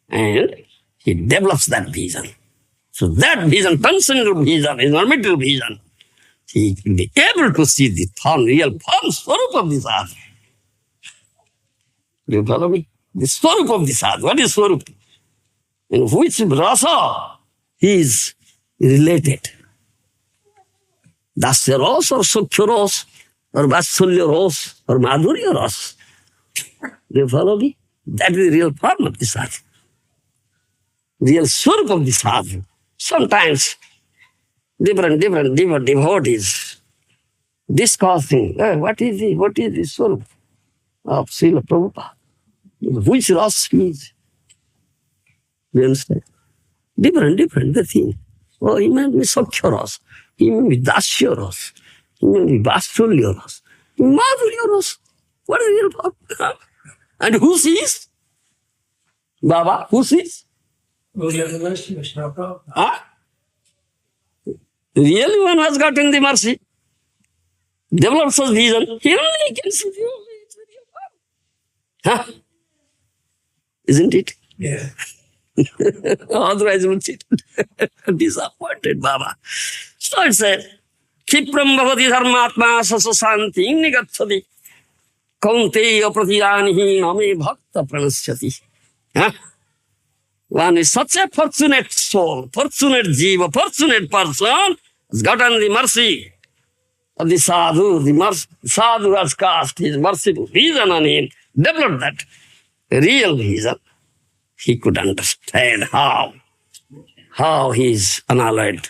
And he develops that vision. So that vision, transcendental vision, is not material vision. He will be able to see the real form, swarup of the sadhu. Do you follow me? The swarup of the sadhu. What is swarup? In which rasa he is related. Dasya Ras or Sukhya Ras or Vatsalya Ras or Madhurya Ras. Do you follow me? That is the real form of the sadhu. Real swarup of the sadhu. Sometimes different devotees discussing, what is the swarup of Srila Prabhupada? Which ras he is? Do you understand? Different the thing. Oh, he may be Sakhya Ras, he may be Dasya Ras, he may be Vatsalya Ras, Madhurya Ras. What is the real form? And who sees? Baba, who sees? Huh? Really one has gotten the mercy, develops his vision, he only can see the huh? Isn't it? Yeah. Otherwise we'll sit disappointed, Baba. So it says, Kipram bhavati dharmatma sasasanti nigatsati kaunteya pratidanihi name bhakta pranasyati. Huh? One is such a fortunate soul, fortunate jiva, fortunate person has gotten the mercy of the sadhu. The sadhu has cast his merciful vision on him, developed that real vision. He could understand how he is unalloyed,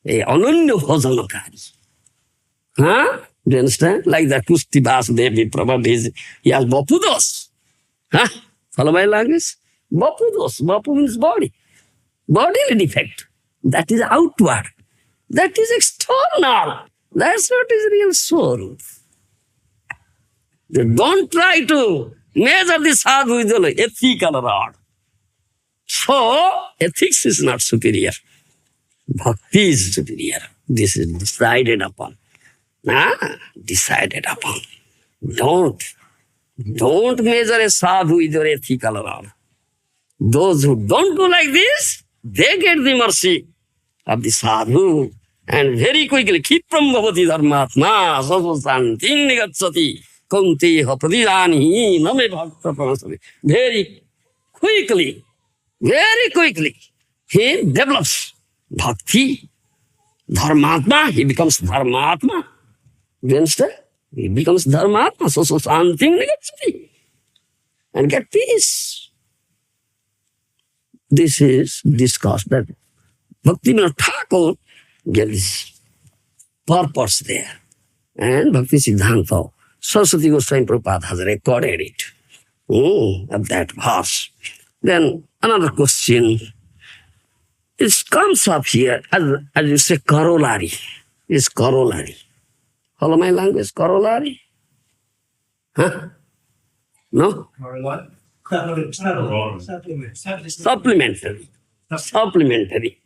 a ananya bhajanakari. Huh? Do you understand? Like the Kusti Vasudevi Prabhupada, he has Bapudos. Huh? Follow my language? Bapudos. Bapu means body. Bodily defect. That is outward. That is external. That's what is real soul. Don't try to measure the sadhu with an ethical rod. So, ethics is not superior. Bhakti is superior. This is decided upon. Decided upon. Don't measure a sadhu with your ethical rod. Those who don't do like this, they get the mercy of the sadhu. And very quickly, Kipram bhavati dharmatma sasasanti nigatsati kaunteya pratidanihi name bhakta pranasati. Very quickly, he develops bhakti, dharmatma, he becomes dharmatma. You understand? He becomes dharmatma, sasasanti nigatsati. And get peace. This is discussed that Bhaktivinoda Thakur gets purpose there. And Bhakti Siddhanta Saraswati Goswami Prabhupada has recorded it of that verse. Then another question. It comes up here as you say corollary. It's corollary. Follow my language? Corollary? Huh? No? Supplementary.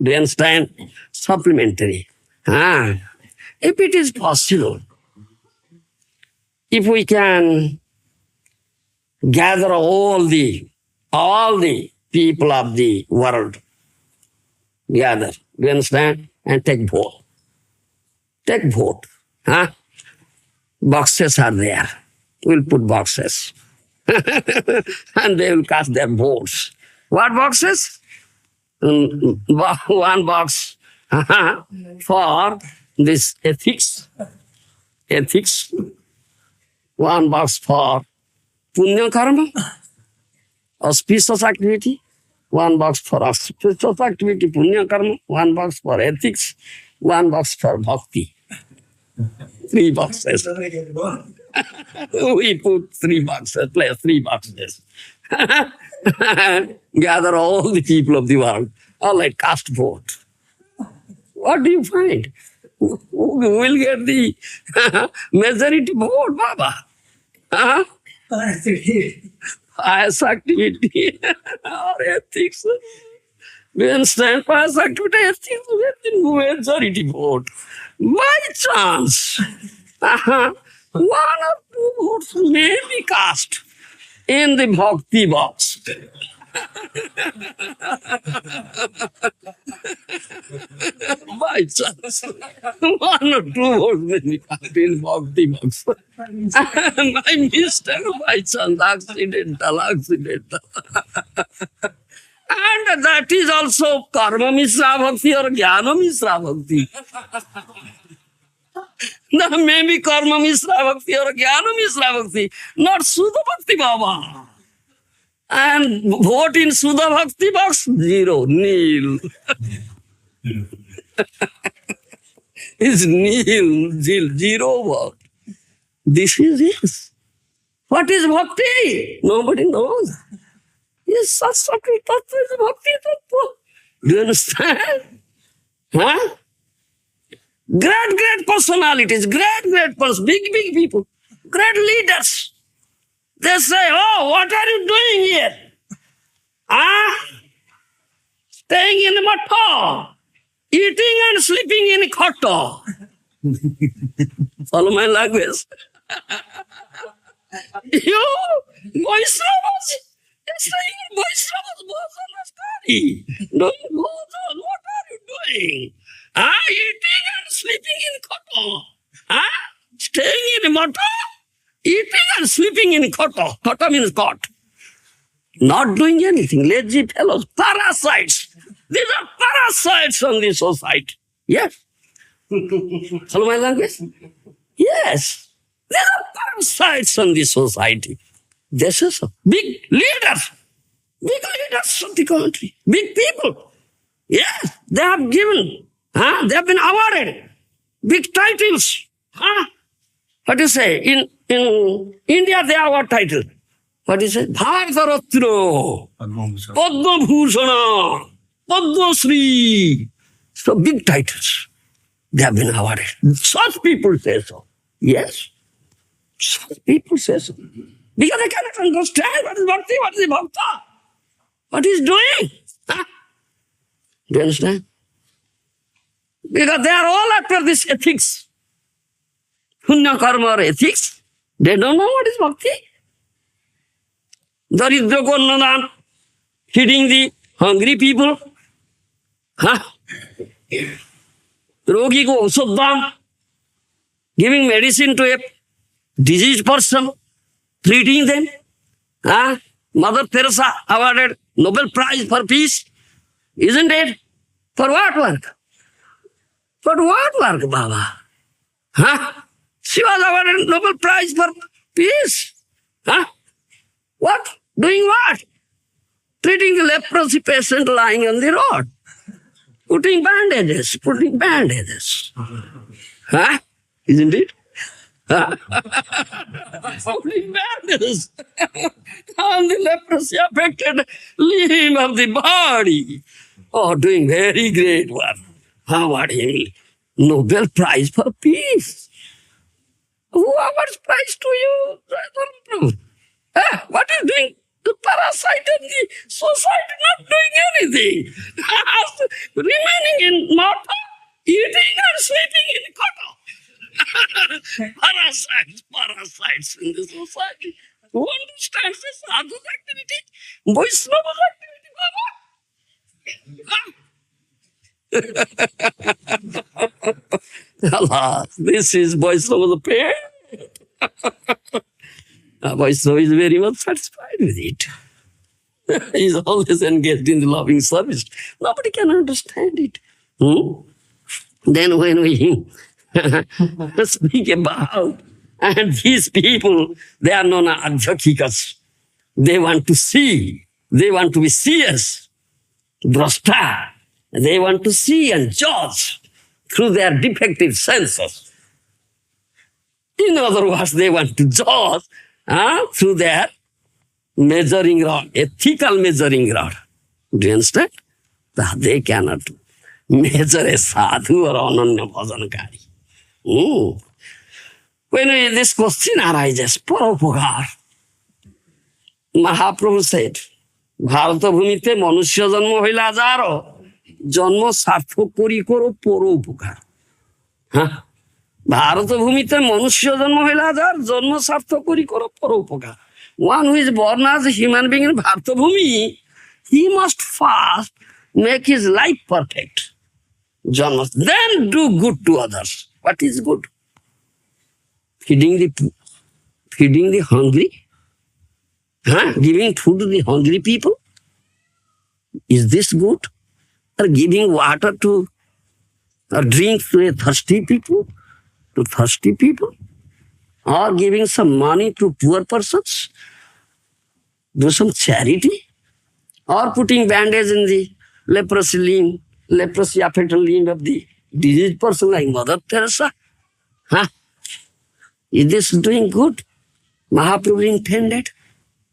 Do you understand? Supplementary. If it is possible, if we can gather all the people of the world, gather, do you understand? And take vote. Take vote. Boxes are there. We'll put boxes. And they will cast their votes. What boxes? One box for this ethics. One box for punya karma, auspicious activity. One box for auspicious activity, punya karma. One box for ethics. One box for bhakti. 3 boxes. We put 3 boxes, place 3 boxes. Gather all the people of the world. All like cast vote. What do you find? Who will get the majority vote, Baba? Pious activity or ethics. Do you understand? Pious activity, ethics, majority vote. By chance, 1 or 2 votes may be cast in the bhakti box. By chance, 1 or 2 votes may be cast in bhakti box. By mistake, by chance, accidental. And that is also karma misra bhakti or jnana misra bhakti. No, maybe karma misra bhakti or jnana misra bhakti, not Sudha Bhakti Baba. And vote in Sudha Bhakti box, 0, nil. It's nil, 0 vote. This is it. What is bhakti? Nobody knows. Yes, Saswati Tattva is bhakti tattva. Do you understand? Huh? Great personalities, great person, big people, great leaders. They say, oh, what are you doing here? Staying in the matha, eating and sleeping in khata. Follow my language. You, Vaishnavas, yes, you Vaishnavas, Bhajanastari. No, Bhajan, what are you doing? Eating and sleeping in khata. Staying in matha, eating and sleeping in khata. Khata means cot. Not doing anything, lazy fellows, parasites. These are parasites on the society. Yes. Follow my language? Yes. These are parasites on the society. This is big leaders of the country, big people. Yes, they have given, they have been awarded big titles. What do you say? In India, they have what title? What do you say? Bharata Ratna, Padma Bhusana, Padma Shri. So big titles. They have been awarded. Such people say so. Yes. Such people say so. Because they cannot understand what is bhakti, what is bhakta, what is doing. Do you understand? Because they are all after this ethics. Punya karma or ethics. They don't know what is bhakti. Daridra Konnadan, feeding the hungry people. Rogi ko Usaddam, giving medicine to a diseased person, treating them. Mother Teresa awarded Nobel Prize for Peace. Isn't it? For what work? For what work, Baba? She was awarded Nobel Prize for Peace. What? Doing what? Treating the leprosy patient lying on the road. Putting bandages. Isn't it? Putting bandages on the leprosy affected limb of the body. Oh, doing very great work. How about him? Nobel Prize for Peace. Who awards prize to you? What is doing? The parasite in the society not doing anything. Remaining in matha, eating and sleeping in kota. Parasites in the society. Who understands this sadhu's activity? Vaishnava's activity, Baba. Alas, this is Vaishnava's pain. Vaishnava is very much satisfied with it. He is always engaged in the loving service. Nobody can understand it. Then when we speak about, and these people, they are known as adhyakikas. They want to see. They want to be seers. Drashta. They want to see and judge through their defective senses. In other words, they want to judge through their measuring rod, ethical measuring rod. Do you understand? That they cannot measure a sadhu or ananya bhajankari. When this question arises, Parupakar, Mahaprabhu said, Bharata Bhumite Manusya Janma Hoila Jaro, Janma Sarthak Kori Koro Parupakar. Bharat ভূমিতে মনুষ্য জন্ম হইলে হাজার জন্ম সার্থক করি করো পরোপকার one who is born as a human being in Bharat ভূমি he must first make his life perfect জন্ম then do good to others what is good feeding the hungry, giving food to the hungry people. Is this good? Or giving water to, or drink to a thirsty people? To thirsty people? Or giving some money to poor persons? Do some charity? Or putting bandage in the leprosy affected limb of the diseased person like Mother Teresa? Huh? Is this doing good? Mahaprabhu intended?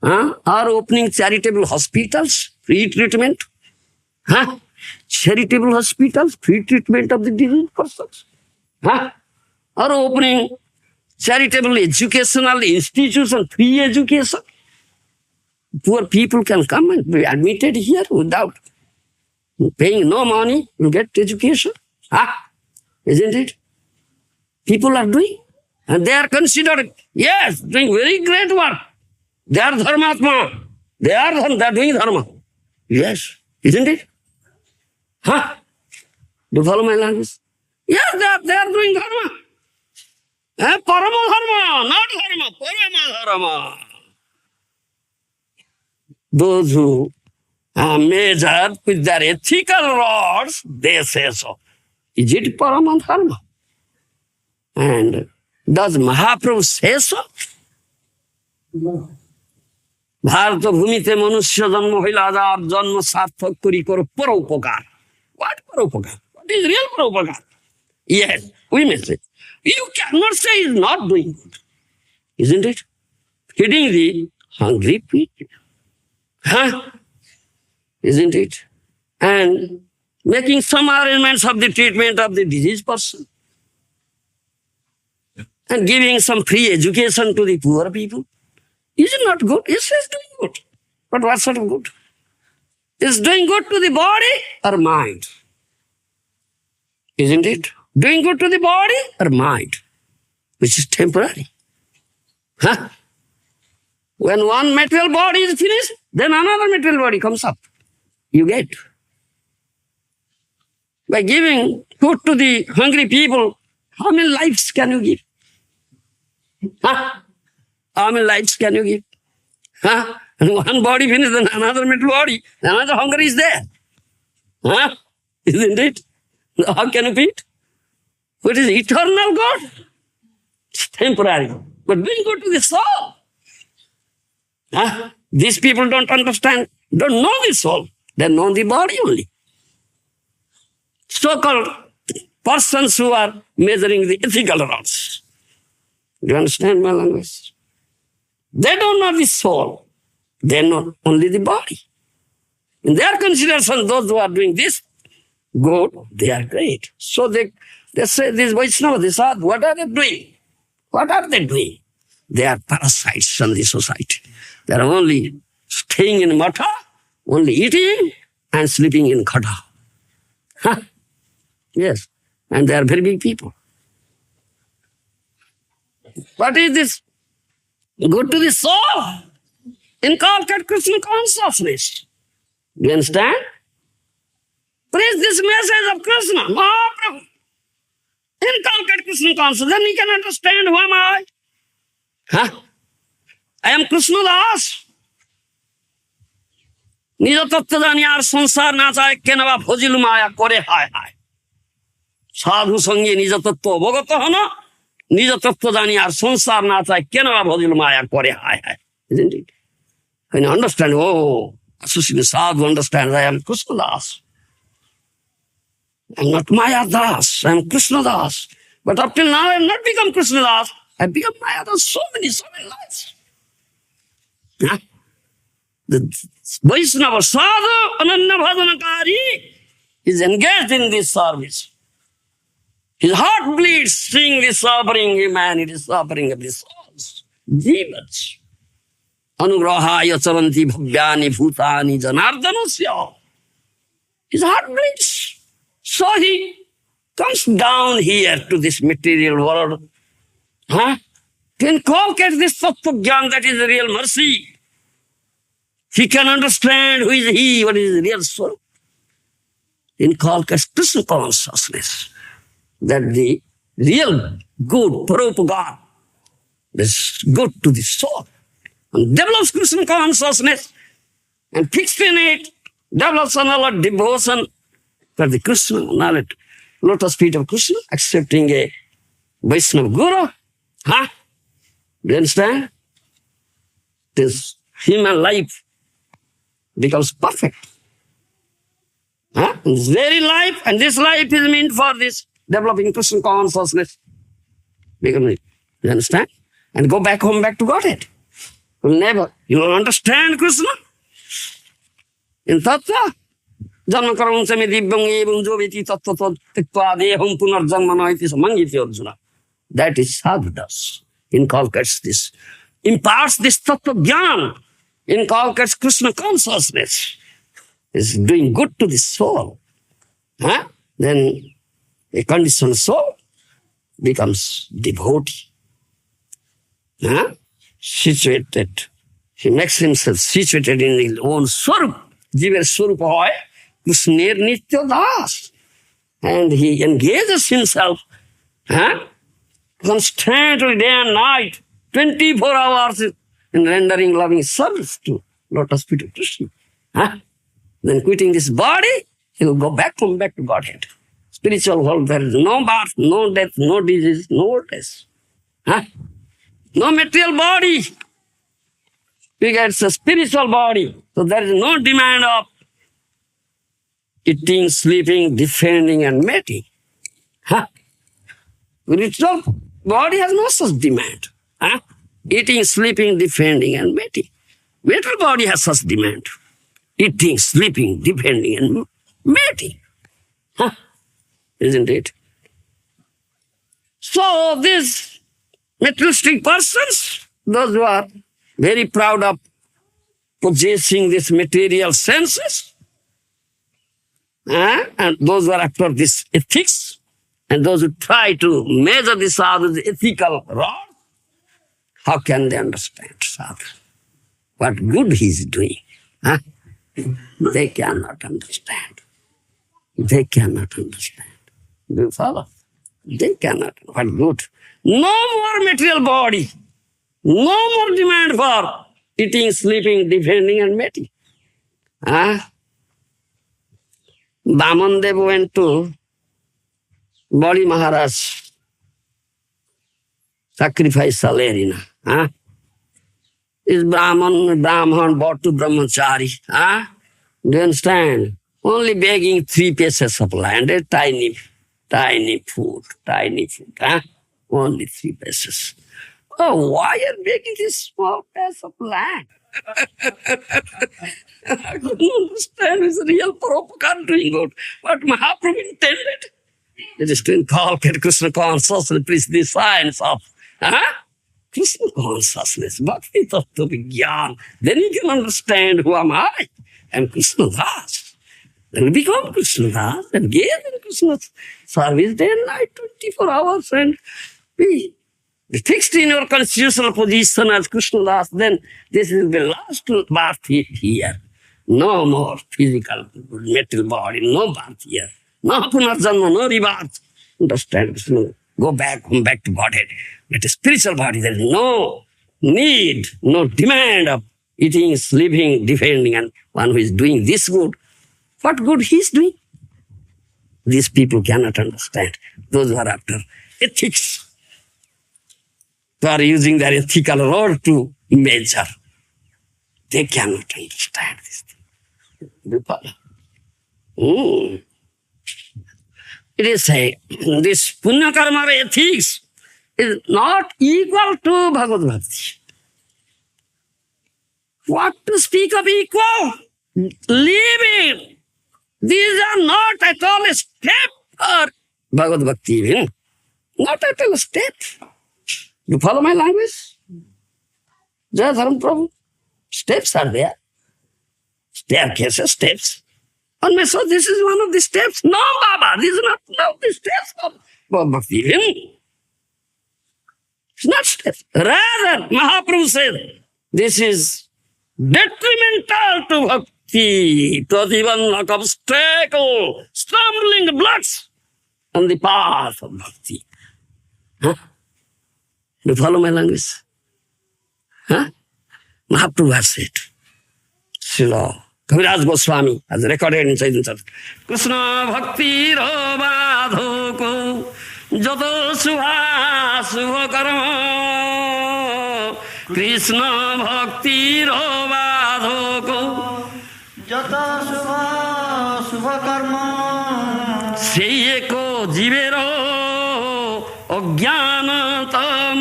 Huh? Or opening charitable hospitals, free treatment? Huh? Charitable hospitals, free treatment of the diseased persons? Huh? Or opening charitable educational institutions, free education? Poor people can come and be admitted here without paying no money, you get education. Isn't it? People are doing. And they are considered, yes, doing very great work. They are dharmatma. They are doing dharma. Yes, isn't it? Do you follow my language? Yes, they are doing dharma. Parama dharma, not dharma, parama dharma. Those who are measured with their ethical rods, they say so. Is it parama dharma? And does Mahaprabhu say so? Bharat ভূমিতে মনুষ্য জন্ম হইল আজার জন্ম সার্থক করি করো পরোপকার. What পরোপকার? What is real পরোপকার? Yes, we may say. You cannot say is not doing good. Isn't it? Feeding the hungry people. Isn't it? And making some arrangements of the treatment of the diseased person. And giving some free education to the poor people. Is it not good? Yes, it's doing good. But what sort of good? Is doing good to the body or mind? Isn't it? Doing good to the body or mind? Which is temporary. When one material body is finished, then another material body comes up. You get. By giving food to the hungry people, how many lives can you give? How many lives can you give? And one body finished, then another middle body, another hunger is there. Isn't it? How can you feed? What is eternal God? It's temporary. But doing good to the soul. These people don't understand, don't know the soul. They know the body only. So-called persons who are measuring the ethical rods. Do you understand my language? They don't know the soul. They know only the body. In their consideration, those who are doing this good, they are great. So they say, this Vaishnava, this Sadhu, what are they doing? What are they doing? They are parasites on the society. They are only staying in matha, only eating and sleeping in khata. Yes, and they are very big people. What is this? Good to the soul. Inculcate Krishna consciousness. Do you understand? Preach this message of Krishna, Mahaprabhu. Inculcate Krishna consciousness. Then he can understand who am I. I am Krishna Das. নিজ তত্ত্ব জানি আর সংসার না চায় কেন বা ফজিল মায়া করে হায় হায়. সাধু সঙ্গে নিজ তত্ত্ব অবগত হন, নিজ তত্ত্ব জানি আর সংসার না চায় কেন বা ফজিল মায়া করে হায় হায়. Isn't it? When you understand, associate sadhu understands, I am Krishna Das. I am not Maya Das, I am Krishna Das. But up till now I have not become Krishna Das. I have become Maya Das so many lives. The Vaishnava Sadhu Ananya Bhajanakari is engaged in this service. His heart bleeds seeing the suffering humanity, suffering of the souls, jivas. Anugrahaya charanti bhavyani bhutani janardanasya. His heart bleeds. So he comes down here to this material world. To inculcate this tattva gyan, that is the real mercy. He can understand who is he, what is his real soul. Inculcates Krishna consciousness. That the real good, paropagata, is good to the soul. And develops Krishna consciousness and fixed in it devotional devotion for the Krishna, not at lotus feet of Krishna, accepting a Vaishnava Guru. Huh? Do you understand? This human life becomes perfect. Huh? This very life, and this life is meant for this developing Krishna consciousness. You understand? And go back home, back to Godhead. You'll never. You will understand Krishna. In Tattva, Janma Karam Sami Divyam Evam Joviti Tattva Tiktva Deham Punarjanma Naiti Samangiti Arjuna. That is sadhu does. Inculcates this. Imparts this Tattva Jnana. Inculcates Krishna consciousness. Is doing good to the soul. Huh? Then a conditioned soul becomes devotee. Huh? Situated. He makes himself situated in his own Swarup. Jiva Swarupa hoy, Krishna Nitya Das. And he engages himself constantly day and night, 24 hours in rendering loving service to lotus feet of Krishna. Huh? Then quitting this body, he will go back home, back to Godhead. Spiritual world, there is no birth, no death, no disease, no old age. Huh? No material body. Because it's a spiritual body. So there is no demand of eating, sleeping, defending, and mating. Huh? Spiritual body has no such demand. Huh? Eating, sleeping, defending, and mating. Material body has such demand. Eating, sleeping, defending, and mating. Huh? Isn't it? So these materialistic persons, those who are very proud of possessing these material senses, and those who are after this ethics, and those who try to measure the sadhu's ethical rod, how can they understand sadhu? What good he is doing? Huh? They cannot understand. They cannot understand. Do you follow? They cannot. What good? No more material body. No more demand for eating, sleeping, defending, and mating. Vamandev went to Bali Maharaj, sacrifice Salerina. Is Brahman bought to Brahmachari. Do you understand? Only begging 3 pieces of land, a tiny food. Only 3 pieces. Oh, why are you begging this small piece of land? I couldn't understand. It's a real propaganda doing good. What Mahaprabhu intended, it is to inculcate Krishna consciousness, preach the science of Krishna consciousness, Bhakti Tattva Vigyan. Then you can understand who am I. I'm Krishna Das. Then become Krishna Das and gaze in Krishna's service day and night, 24 hours, and be fixed in your constitutional position as Krishna Das. Then this will be last birth here. No more physical material body, no birth here. No punarjanma, no rebirth. Understand Krishna? Go back, come back to Godhead. Let a spiritual body. There is no need, no demand of eating, sleeping, defending, and one who is doing this good. What good he is doing? These people cannot understand. Those who are after ethics, who are using their ethical rod to measure, they cannot understand this thing. Do you follow? It is say this punya karma ethics is not equal to Bhagavad Bhakti. What to speak of equal? Living. These are not at all a step for Bhagavad Bhakti even. Not at all a step. You follow my language? Jai Dharam Prabhu. Steps are there. Staircases, steps. And so this is one of the steps. No, Baba, this is not one of the steps of Bhagavad Bhakti even. It's not steps. Rather, Mahaprabhu said, this is detrimental to bhakti, pratibandhak obstacle, stumbling blocks on the path of bhakti. Do you follow my language? Mahaprabhu has said, Srila Kaviraj Goswami has recorded in Chaitanya Charitamrita. Krishna bhakti badhoko jato subha subha karma. Krishna bhakti badhoko যত শুভ শুভ কর্ম সেই এক জীবের অজ্ঞানতম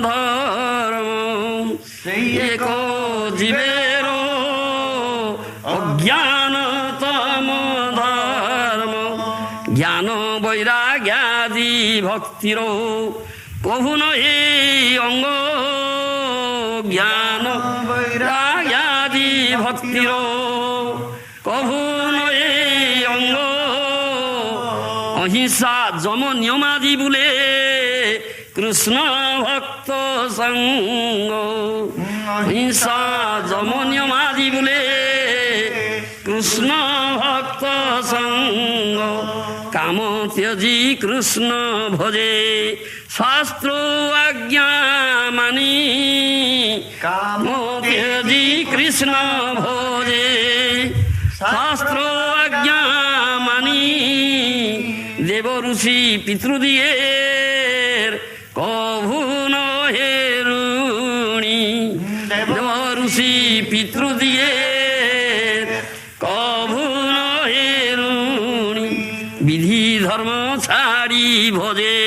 ধর্ম। সেই এক জীবের অজ্ঞানতম ধর্ম। জ্ঞান বৈরাগ্যাদি ভক্তির কভু নহে অঙ্গ। জ্ঞান বৈরাগ্যাদি ভক্তির কভু নহে অঙ্গ। অহিংসা যম নিয়মাদি বলে কৃষ্ণ ভক্ত সঙ্গ। অহিংসা যম নিয়মাদি বলে কৃষ্ণ ভক্ত সঙ্গ। কাম ত্যাজি কৃষ্ণ ভজে শাস্ত্র আজ্ঞা মানি। কাম ত্যাজি কৃষ্ণ ভজে শাস্ত্র আজ্ঞা মানি। দেব ঋষি পিতৃদিগের কভু নহে ঋণী। দেব ঋষি পিতৃদিগের কভু নহে ঋণী। বিধি ধর্ম ছাড়ি ভজে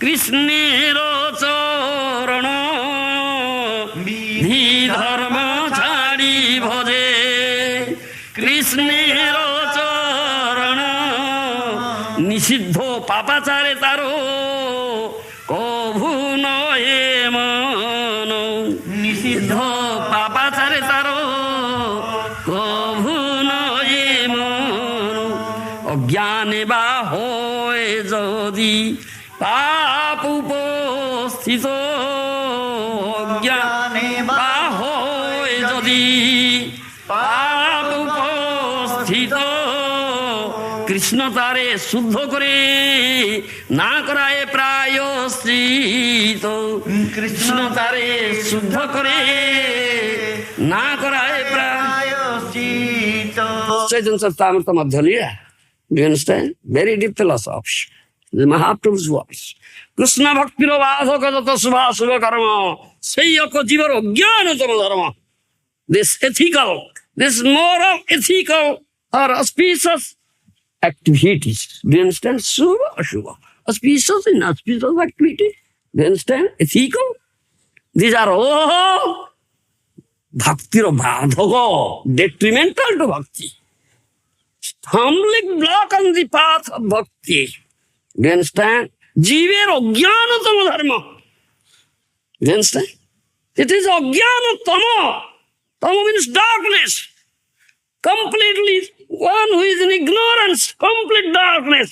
কৃষ্ণের চরণ। বিধি ধর্ম ছাড়ি ভজে কৃষ্ণের চরণ। নিষিদ্ধ পাপাচারে তার কভু নহে মন। নিষিদ্ধ পাপাচারে তার কভু নহে মন। অজ্ঞানে বা হয় যদি পাপ উপস্থিত। অজ্ঞানে বা হয় যদি পাপ উপস্থিত। কৃষ্ণ তারে শুদ্ধ করে না করায় প্রায়শ্চিত। কৃষ্ণ তারে শুদ্ধ করে না করায় প্রায়শ্চিত। Chaitanya Charitamrita Madhya Leela. Do you understand? Very deep philosophy. The Mahaprabhu's words. Krishna bhakti badhoko jato subha subha karma. সেই এক জীবের অজ্ঞানতম ধর্ম। This ethical, this moral, ethical or auspicious activities. Do you understand? Subha, Ashubha. Auspicious and auspicious activity. Do you understand? Ethical. These are all bhakti badhaka, detrimental to bhakti. Stumbling block on the path of bhakti. Do you understand? Jiver ajnanatama dharma. Do you understand? It is ajnanatama. Tama means darkness. Completely, one who is in ignorance, complete darkness,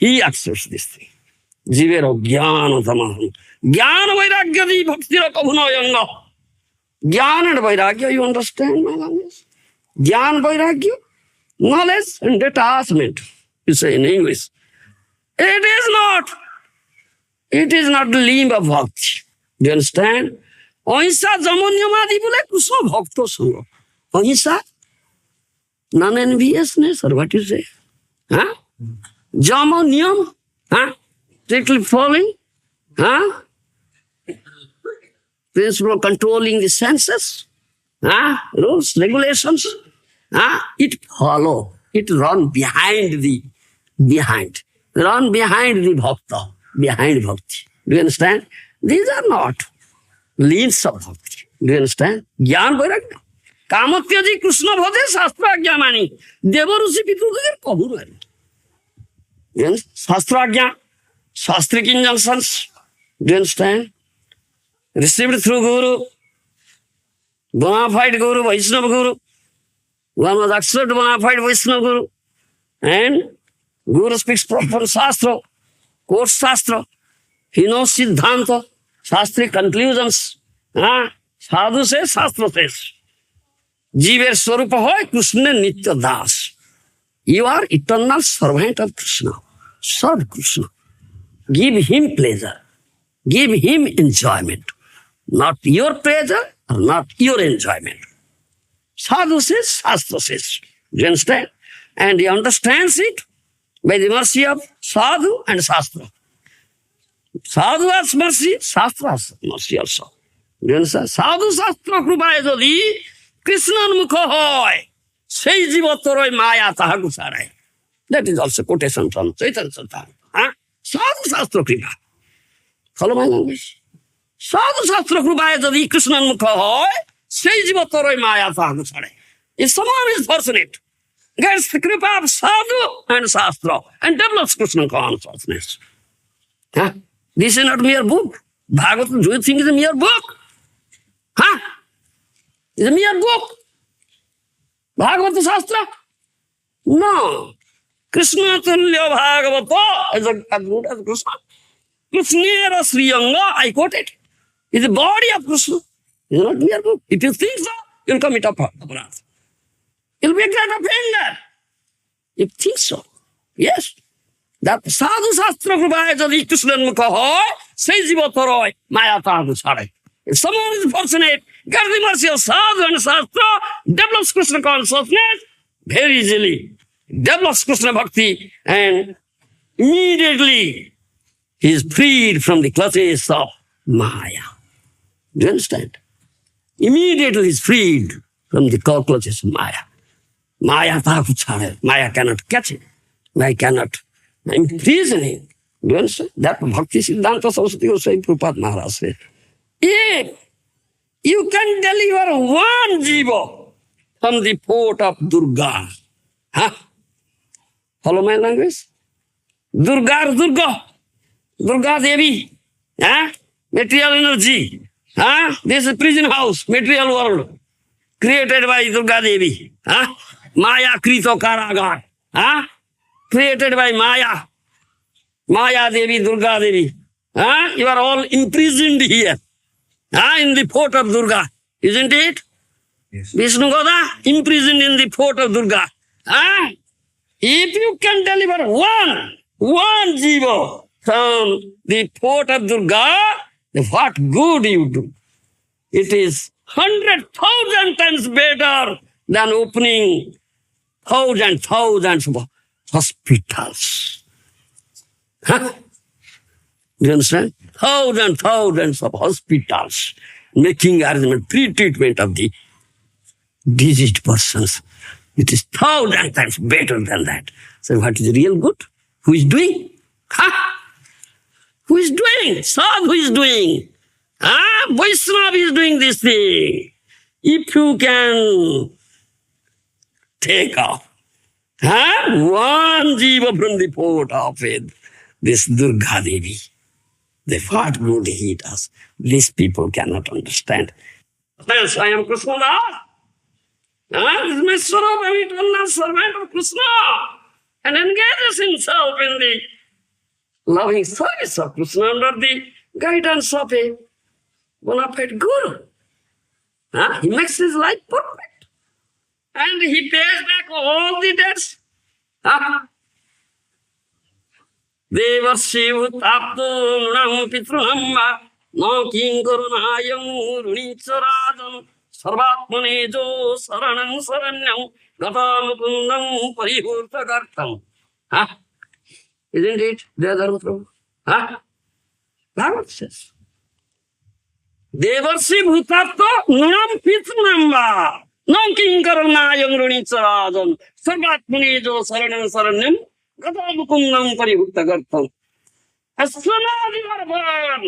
he accepts this thing. Jiver ajnanatama. Jnana vairagya di bhaktira kabhu na yanga. Jnana and vairagya, you understand my language? Jnana vairagya, knowledge and detachment, you say in English. It is not the limb of bhakti. Do you understand? Ahimsa jamanyamadi bole Krishna bhakta sangha. Ahimsa, non-enviousness, or what you say? Huh? Jamanyam, huh? Strictly following, huh? Principle of controlling the senses, huh? Rules, regulations, huh? It follow, it run behind the bhakta, behind bhakti. Do you understand? These are not limbs of bhakti. Do you understand? Jnana vairagya. Kamatyaji Krishna bhaje shastra ajna mani. Deva rusi pitrudir kabhu nahi. Shastra ajna, shastric injunctions. Do you understand? Received through Guru, bona fide Guru, Vaishnava Guru. One was accepted bona fide Vaishnava Guru. And Guru speaks proper Shastra, quotes Shastra. He knows Siddhanta, Shastric conclusions. Sadhu says, Shastra says. Jiver Swarupa hoy Krishna Nitya Das. You are eternal servant of Krishna. Serve Krishna. Give him pleasure. Give him enjoyment. Not your pleasure or not your enjoyment. Sadhu says, Shastra says. Do you understand? And he understands it by the mercy of Sadhu and Shastra. Sadhu has mercy, Shastra has mercy also. Do you understand? Sadhu Shastra krupaye jodi Krishnan mukha hoy, sei jibotoroi maya tahaku charai. That is also quotation from Chaitanya Charitamrita. Huh? Sadhu Shastra kripa. Follow my language. Sadhu Shastra krupaye jodi Krishnan mukha hoy, sei jibotoroi maya tahaku charai. If someone is fortunate, gets the kripa of Sadhu and Shastra and develops Krishna consciousness. Huh? This is not mere book. Bhagavatam, do you think is a mere book? Huh? It's a mere book. Bhagavata Shastra? No. Krishna Tulya Bhagavata is as good as Krishna. Krishnera Sriyanga, I quote it. It's the body of Krishna. It's not mere book. If you think so, you'll commit aparadha. You'll be a great offender. If you think so. Yes. That Sadhu Shastra krupaye jodi Krishnan mukha hoy, sei jibotoroi maya tahaku charai. If someone is fortunate, gets the mercy of Sadhu and Shastra, develops Krishna consciousness very easily, develops Krishna bhakti, and immediately he is freed from the clutches of Maya. Do you understand? Immediately he is freed from the clutches of Maya. Maya tahaku charai. Maya cannot catch him. Maya cannot imprison him. Do you understand? That Bhakti Siddhanta Saraswati Goswami Prabhupada Maharaj said, if you can deliver one jiva from the port of Durga, huh? Follow my language? Durga, Durga Devi, huh? Material energy, huh? This is prison house, material world, created by Durga Devi, huh? Maya Krito Karagar, huh? Created by Maya, Maya Devi, Durga Devi, huh? You are all imprisoned here. In the port of Durga, isn't it? Yes. Vishnu Goda, imprisoned in the port of Durga. If you can deliver one jiva from the port of Durga, then what good you do? It is 100,000 times better than opening thousands of hospitals. Huh? Do you understand? Thousands of hospitals making arrangement, pre-treatment of the diseased persons. It is 1,000 times better than that. So what is real good? Who is doing? Huh? Who is doing? Sadhu is doing. Vaishnava is doing this thing. If you can take off one jiva from the port of it, this Durga Devi, the what good he does, these people cannot understand. Yes, I am Krishna. This is my Swarup, I am eternal servant of Krishna, and engages himself in the loving service of Krishna under the guidance of a bona fide guru. He makes his life perfect, and he pays back all the debts. Devarshi Utapto Nam Pitrahamba No King Kurunayam Runicharadam Sarvatmanejo Saranam Saranyam Gatam Kundam Parihurta Gartam. Isn't it? Dharma Prabhu. Bhagavad says. Devarshi Bhutapto Nam Pitrahamba No King Kurunayam Runicharadam Sarvatmanejo Saranam Saranyam Gatamukundam Parihurta Gartam. As soon as you are born,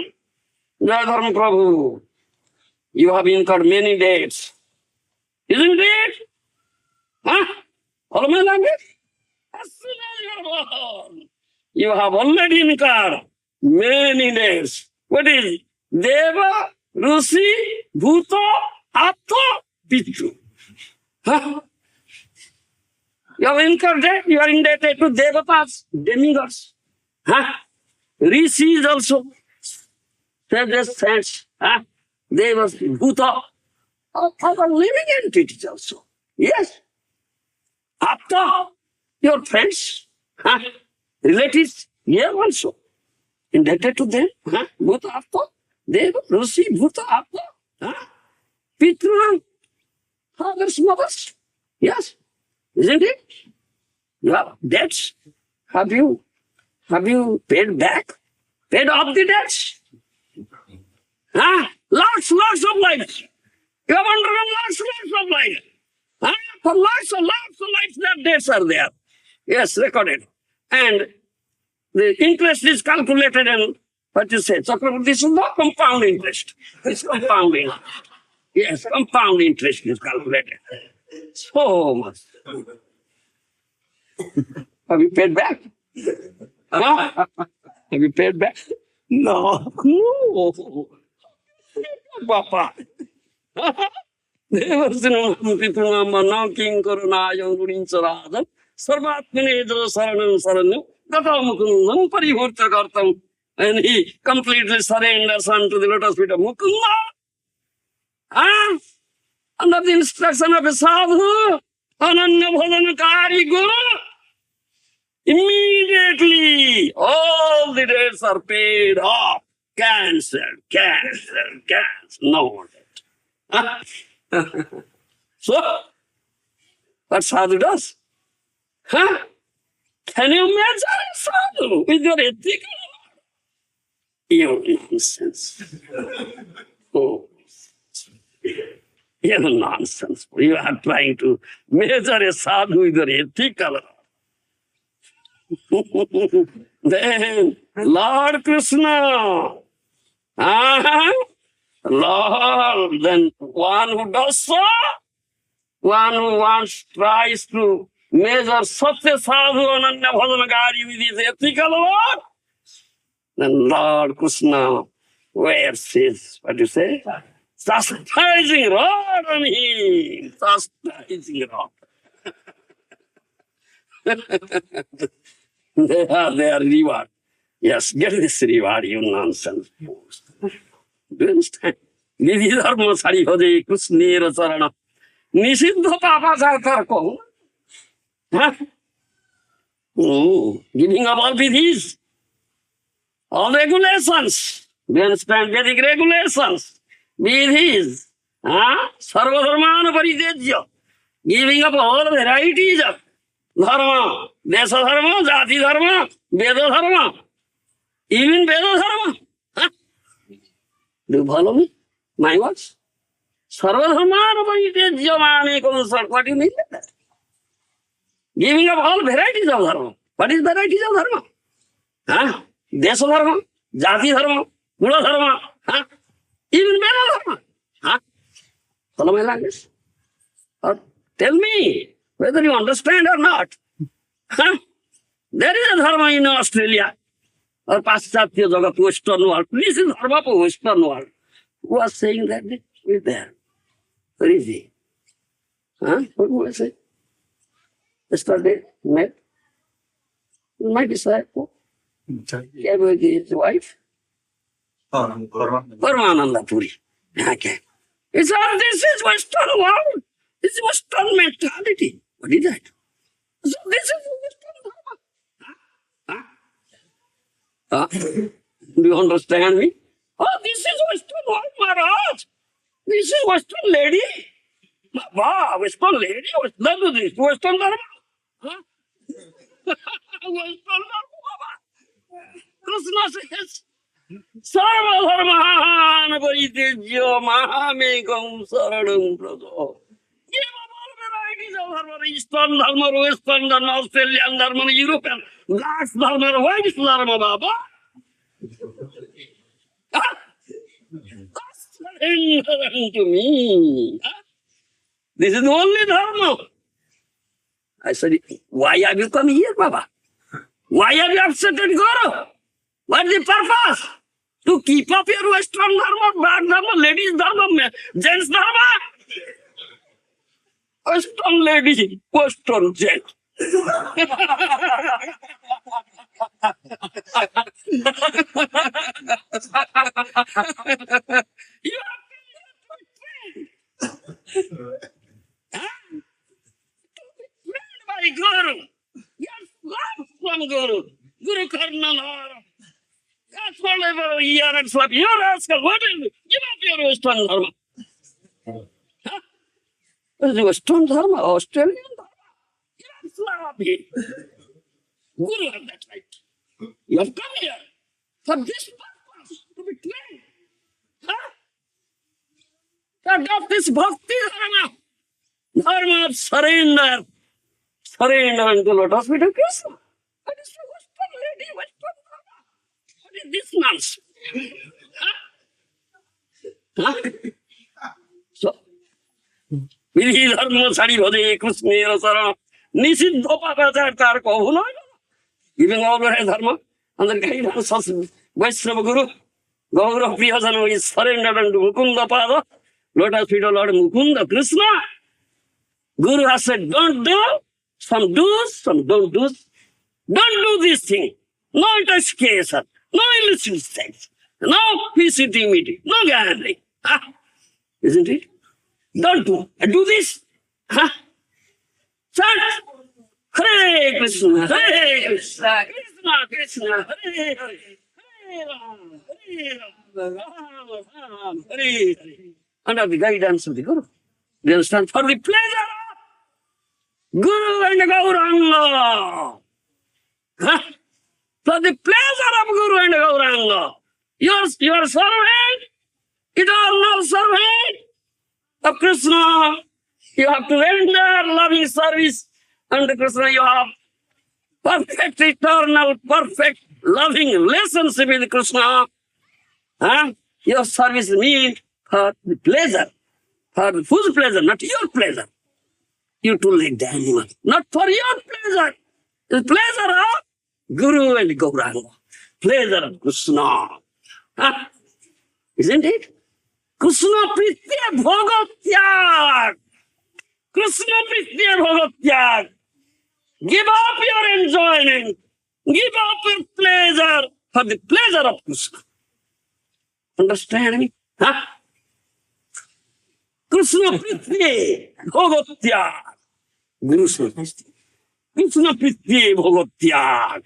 Dharma Prabhu, you have incurred many debts. Isn't it? Follow my language? As soon as you are born, you have already incurred many debts. What is it? Deva, Rusi, Bhuta, Atma, Pitu. You have incurred debt, you are indebted to devatas, demigods. Rishis also, sages, saints. Devas, Bhuta, are living entities also. Yes. Apta, your friends, relatives, here also. Indebted to them. Bhuta, Apta, Deva, Rishi, Bhuta, Apta, Pitru, fathers, mothers. Yes, isn't it? You have debts. Have you paid back? Paid off the debts? Huh? Lots of lives. You have undergone lots of lives. Huh? For lots of lives, that debts are there. Yes, recorded. And the interest is calculated and what you say, Chakravarti, this is not compound interest. It's compounding. Yes, compound interest is calculated. So much. Have you paid back? Huh? Have you paid back? No. No. Papa. And he completely surrenders unto the lotus feet of Mukunda. Ah, under the instruction of a sadhu, Ananya Bhajanakari Guru, immediately all the debts are paid off. Cancelled. No more debt. So, what sadhu does? Huh? Can you imagine a sadhu with your ethical? You nonsense. Oh, you nonsense. You are trying to measure a sadhu with your ethical. Then, Lord Krishna. Lord, then one who does so, one who tries to measure such a sadhu Ananya Bhajanakari with his ethical Lord, then Lord Krishna wears his, what do you say? Chastising rod on him. Chastising rod. They are their reward. Yes, get this reward, you nonsense. Do you understand? Nidhi dharma sari hoje Krishnera charana. Nisiddha papa sartarko. Giving up all vidhis. All regulations. Do you understand? Vedic regulations. Vidhis. Sarvadharmana paritejya. Giving up all varieties of dharma. Desa dharma, jati dharma, veda dharma. Even veda dharma. Do you follow me? My words? Sarvadharmana paritejya mame konsar. What do you mean by that? Giving up all varieties of dharma. What is varieties of dharma? Desa dharma, jati dharma, guna dharma, even veda dharma. Follow my language? Or tell me whether you understand or not. There is a dharma in Australia or Paschatya Jagat, Western world. This is dharma for Western world. Who was saying that? Who is there? Where is he? What was it? Yesterday, met my disciple. Came with his wife. Paramananda Puri. Okay. It's all this is Western world. It's Western mentality. What is that? So this is Western dharma. Do you understand me? Oh, this is Western world, Maharaj. This is Western lady. Wow, Western lady. Western this. Western dharma. Western dharma. Krishna says, Sarva dharmana paritejya mahamekam saranam prajo. Give up all varieties of dharma, Eastern dharma, Western dharma, Australian dharma, European, black dharma, white dharma, Baba. Surrender unto me. This is the only dharma. I said, why have you come here, Baba? Why have you accepted Guru? What is the purpose? To keep up your Western dharma, black dharma, ladies dharma, gents dharma? Western lady, Western gent. You by Guru. Yes, love from Guru. Guru Karnanara. That's whatever year and slap. You're asking, what is it? Give up your Western dharma. The Western Dharma, Australian Dharma, Islamic. Guru have that right. You have come here for this purpose, to be trained. Huh? To adopt this bhakti dharma, dharma of surrender. Surrender unto lotus feet of Krishna. What is the Western lady, Western dharma? What is this nonsense? Huh? So, विधि धर्म छाड़ी भजे कृष्ण शरण निषिद्ध पापाचार तार कहू न giving all your dharma under guidance of Vaishnava Guru, Gaura Priyajana is surrendered unto Mukunda Pada, lotus feet of Lord Mukunda Krishna. Guru has said, don't do, some do, some don't do. Don't do this thing. No intoxication, no illicit sex, no PCT meeting, no gathering. Huh? Isn't it? Don't do. Do this. Huh? Chant. Hare Krishna, Hare Krishna, Krishna Krishna, Hare Hare, Hare Rama, Hare Rama, Rama Rama, Hare Hare. Under the guidance of the Guru. Do you understand? For the pleasure of Guru and Gauranga. Huh? For the pleasure of Guru and Gauranga. Your servant, eternal servant of Krishna. You have to render loving service. And Krishna, you have perfect, eternal, perfect, loving relationship with Krishna. Huh? Your service means for the pleasure, for whose pleasure, not your pleasure. You to like the animal, not for your pleasure. The pleasure of Guru and Gauranga. Pleasure of Krishna. Huh? Isn't it? Krishna Pritya Bhogatyag. Krishna Pritya Bhogatyag. Give up your enjoyment. Give up your pleasure for the pleasure of Krishna. Understand me? Huh? Krishna Pritya Bhogatyag. Guru says, Krishna Pritya Bhogatyag.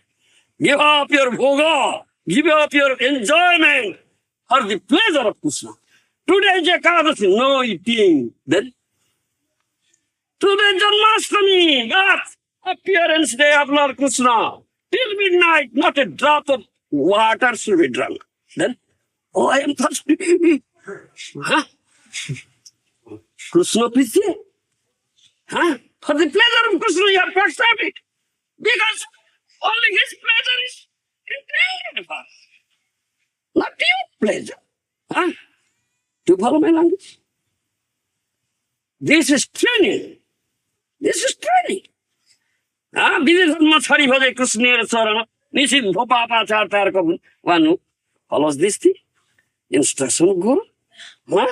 Give up your bhoga. Give up your enjoyment for the pleasure of Krishna. Today is Ekadasi, no eating. Then today Janmashtami, God's appearance day of Lord Krishna. Till midnight, not a drop of water should be drunk. Then, oh, I am thirsty. Huh? Krishna Pritya. Huh? For the pleasure of Krishna, you have to accept it. Because only his pleasure is intended for. Not your pleasure. Huh? Do you follow my language? This is training. This is training. विधि धर्म छाडी भजे कृष्ण शरण निषिद्ध पापाचार तार one who follows this thing, instruction of Guru. Huh?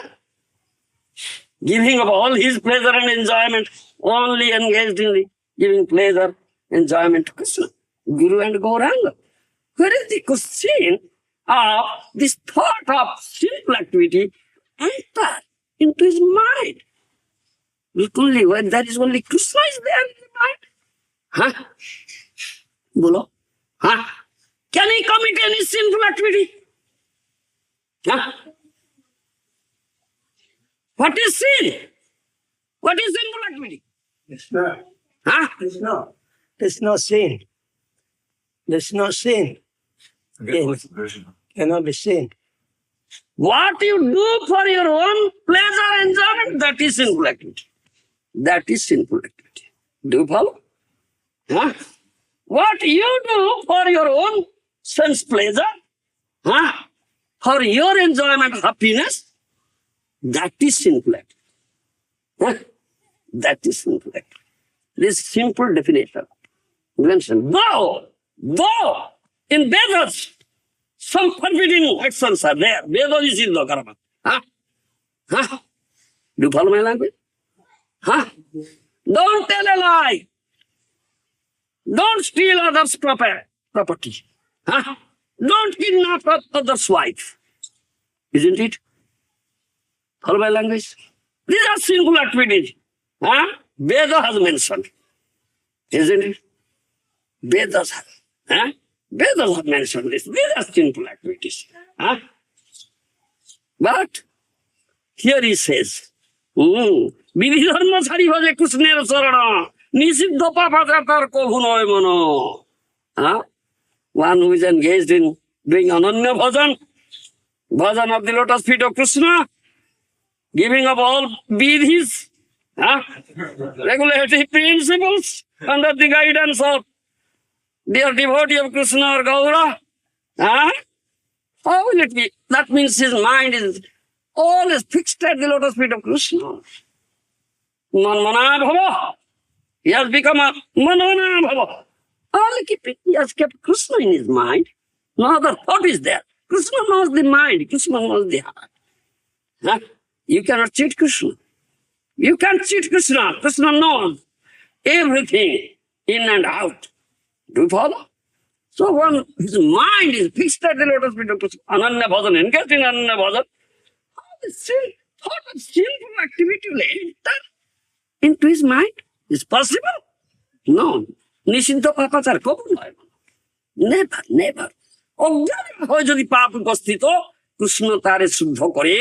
Giving of all his pleasure and enjoyment, only engaged in the giving pleasure, enjoyment to Krishna, Guru and Gauranga. Where is the question of this thought of simple activity enter into his mind? Only when there is only Krishna is there in the mind. Huh? Bolo? Huh? Can he commit any sinful activity? Huh? What is sin? What is sinful activity? It's not. Huh? It's not. It's not sin. There's no sin. Cannot be sin. What you do for your own pleasure, enjoyment, that is sinful activity. That is sinful activity. Do you follow? Huh? What you do for your own sense pleasure, huh? For your enjoyment, happiness, that is sinful activity. Huh? That is sinful activity. This simple definition. Mention. Though in Vedas, some forbidding actions are there. Veda is in the karma. Huh? Huh? Do you follow my language? Huh? Don't tell a lie. Don't steal others' property. Huh? Don't kidnap others' wife. Isn't it? Follow my language? These are sinful activities. Huh? Veda has mentioned. Isn't it? Vedas have. Huh? Vedas have mentioned this. These are sinful activities. Huh? But here he says, বিধি ধর্ম ছাড়ি ভজে কৃষ্ণের চরণ, নিষিদ্ধ পাপাচার তার কভু নয় মন। One who is engaged in doing ananya bhajan, bhajan of the lotus feet of Krishna, giving up all vidhis, regulatory principles under the guidance of dear devotee of Krishna or Gaura. How will it be? That means his mind is always fixed at the lotus feet of Krishna. Manmana bhava. He has become a manmana bhava. He has kept Krishna in his mind. No other thought is there. Krishna knows the mind. Krishna knows the heart. You cannot cheat Krishna. You can't cheat Krishna. Krishna knows everything in and out. Do you follow? So when his mind is fixed at the lotus feet of Krishna, Ananya Bhajan, engaged in Ananya Bhajan, how the thought of sinful activity will enter into his mind? Is possible? No. Nishinto papachar কবুল হয় না। Never, never. অজ্ঞানে হয় যদি পাপ উপস্থিত, কৃষ্ণ তারে শুদ্ধ করে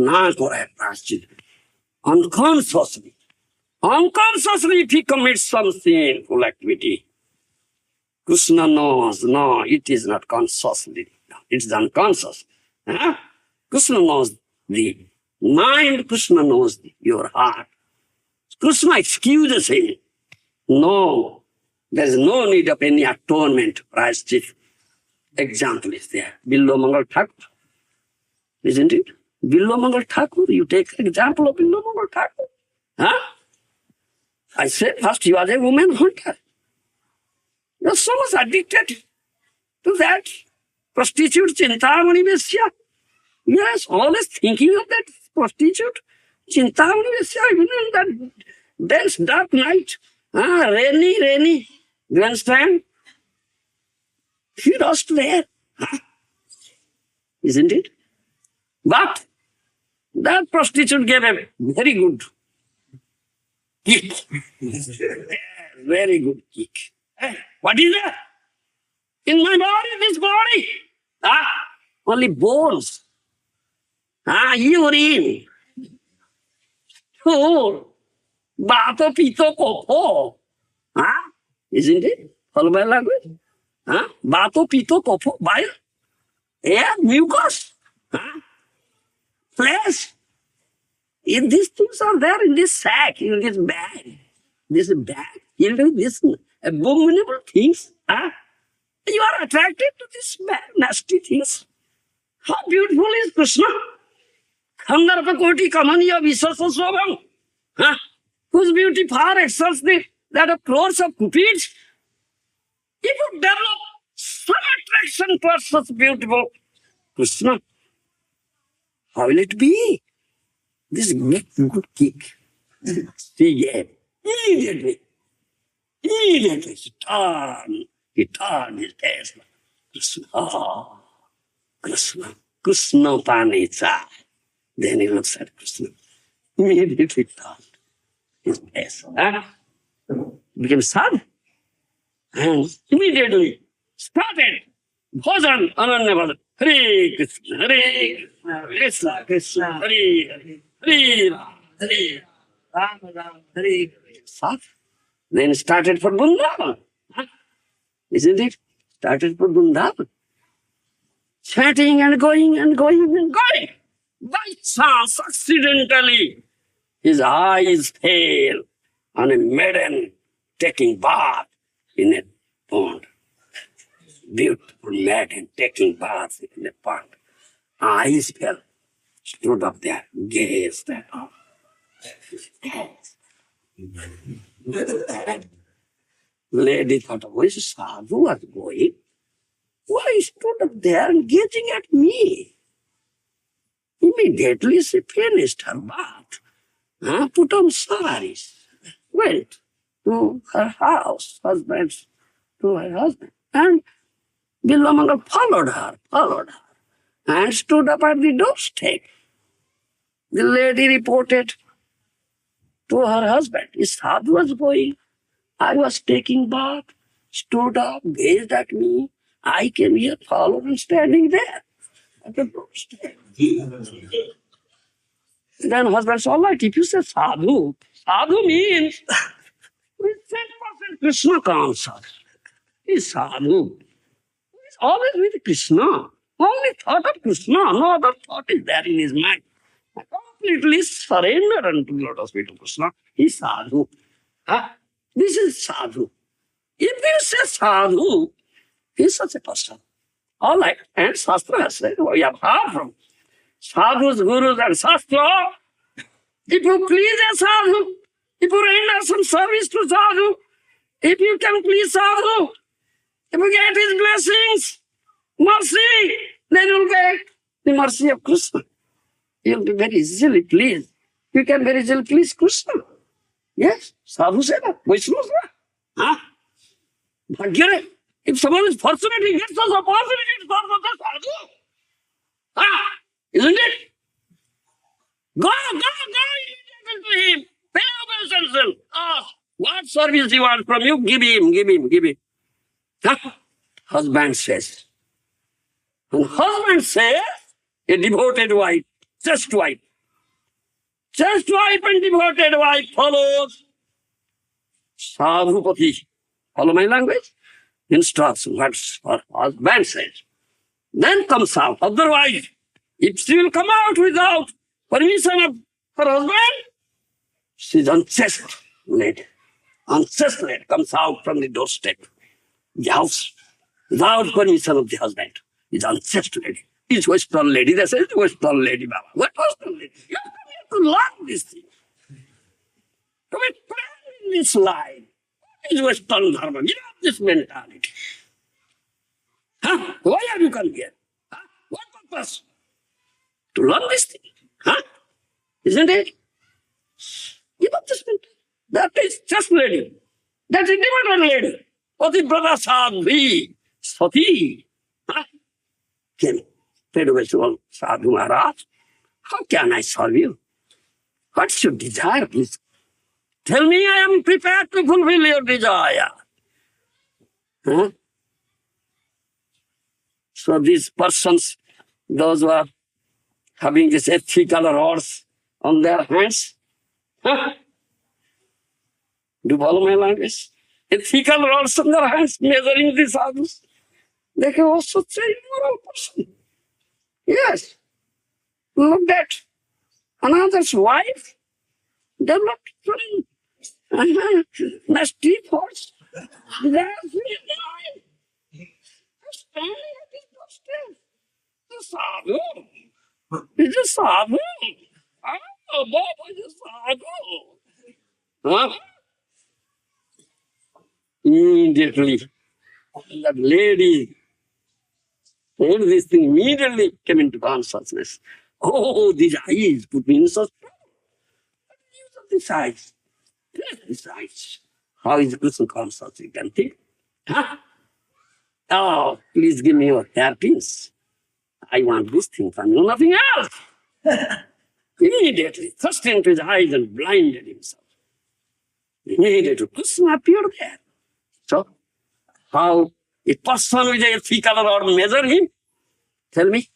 না করায় প্রায়শ্চিত। Unconsciously if he commits some sinful activity, Krishna knows, no, it is not consciously, it is unconscious. Krishna knows the mind, Krishna knows your heart. Krishna excuses him. No, there is no need of any atonement, prayashchit. Example is there. Billo Mangal Thakur, isn't it? Billo Mangal Thakur, you take example of Billo Mangal Thakur. I said first he was a woman hunter. He was so much addicted to that prostitute, Chintamani Vesya. Yes, always thinking of that prostitute, Chintamani Vesya, even in that dense dark night. Rainy. Do you understand? He lost there. Isn't it? But that prostitute gave a very good kick. Very good kick. What is that? In my body, this body. Only bones. Urine. Stool. Bato, pito, kopho. Isn't it? Follow my language? Bato, pito, kopho, bile. Air, mucus. Flesh. If these things are there in this sack, in this bag, you know, this abominable things, you are attracted to these nasty things. How beautiful is Krishna? Khandarpa koti kamaniya visasa swabham. Whose beauty far excels that of crores of cupids. If you develop some attraction towards such beautiful Krishna, how will it be? This good kick. See, immediately, he turned his face. Krishna Panica. Then he looks at Krishna. Immediately turned his face. Became sad. And immediately started bhajan, Ananya Bhajan. Hare Krishna, Krishna, Krishna, Hare Hare, Hare Ram, Hare Krishna. Then started for Vrindavan. Isn't it? Started for Vrindavan. Chatting and going. By chance, accidentally, his eyes fell on a maiden taking bath in a pond. Beautiful maiden taking bath in a pond. Eyes fell, stood up there, gazed at her. Lady thought, where is Sadhu was going? Why he stood up there and gazing at me? Immediately she finished her bath, put on saris, went to her house, to her husband. And Billamangal followed her, and stood up at the doorstep. The lady reported to her husband, his Sadhu was going. I was taking bath, stood up, gazed at me. I came here, followed and standing there at the doorstep. Then husband said, all right, if you say sadhu, sadhu means with 10% Krishna consciousness. He's sadhu. He's always with Krishna. Only thought of Krishna, no other thought is there in his mind. Completely surrender unto the lotus feet of Krishna. He's sadhu. Huh? This is sadhu. If you say sadhu, he's such a person. All right, and Shastra has said, we have heard from sadhus, gurus, and Shastra. If you please a sadhu, if you render some service to sadhu, if you can please sadhu, if you get his blessings, mercy, then you'll get the mercy of Krishna. You'll be very easily pleased. You can very easily please Krishna. Yes, sadhu said that. Vaishnava said that. Huh? Bhagya, if someone is fortunate, he gets those opportunities for the sadhu. Ah, isn't it? Go immediately to him. Pay obeisance. Ask, what service he wants from you? Give him. Huh? Husband says. And husband says, a devoted wife, just wife and devoted wife follows sadhupati. Follow my language? Instruction, what her husband says. Then comes out. Otherwise, if she will come out without permission of her husband, she is unchaste lady. Unchaste lady comes out from the doorstep, the house, without permission of the husband. Is unchaste lady. Is Western lady. They say, Western lady, Baba. What Western lady? You have to learn this thing. To be trained in this line. What is Western Dharma? Give up this mentality. Huh? Why have you come here? Huh? What purpose? To learn this thing. Huh? Isn't it? Give up this mentality. That is just lady. That is devoted lady. Pativrata sadhi. Sati. Huh? Came. Pedovasual Sadhu Maharaj. How can I serve you? What's your desire, please? Tell me, I am prepared to fulfill your desire. Huh? So these persons, those who are having this ethical rods on their hands, huh? Do you follow my language? Ethical rods on their hands, measuring the sadhus. They can also say immoral person. Yes. Look at another's wife. Developed very nasty thoughts. There's his standing at his doorstep. The sadhu. He's a sadhu. Oh, Baba is a sadhu. Huh? Immediately, that lady heard this thing, immediately came into consciousness. Oh, these eyes put me in such trouble. What is the use of these eyes? These eyes. How is Krishna conscious? You can think. Huh? Oh, please give me your hairpins. I want this thing from you, nothing else. Immediately thrust into his eyes and blinded himself. Immediately Krishna appeared there. So, how a person with a ethical rod measure him? Tell me.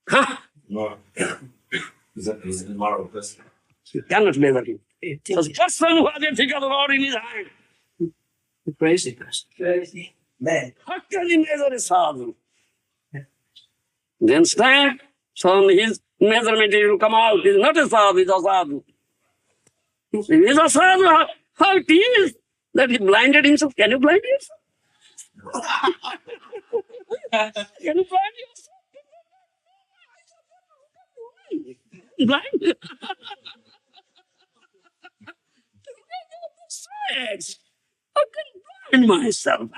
Huh? No. Is it moral person? You cannot measure him. So the person who has a ethical rod in his hand. Crazy person. Crazy man. How can he measure a sadhu? Then stand. So his measurement will come out. He's not a sadhu, he's a sadhu. If he's a sadhu, how it is that he blinded himself? Can you blind yourself? Can you blind yourself? Blind? Sex. I can blind myself.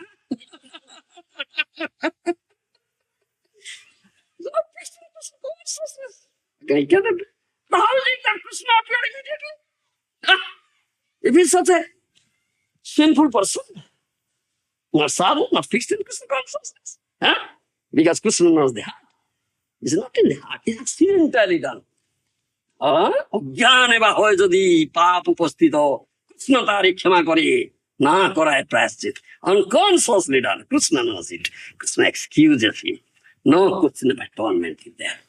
Can I get it? How is it that Krishna appeared immediately? If he's such a sinful person, not sadhu, not fixed in Krishna consciousness. Huh? Because Krishna knows the heart. It's not in the heart, it's accidentally done. অজ্ঞানে বা হয় যদি পাপ উপস্থিত কৃষ্ণ তারই ক্ষমা করে না করায় প্রায়শ্চিত unconsciously done. Krishna knows it. Krishna excuses him. No question of atonement is there.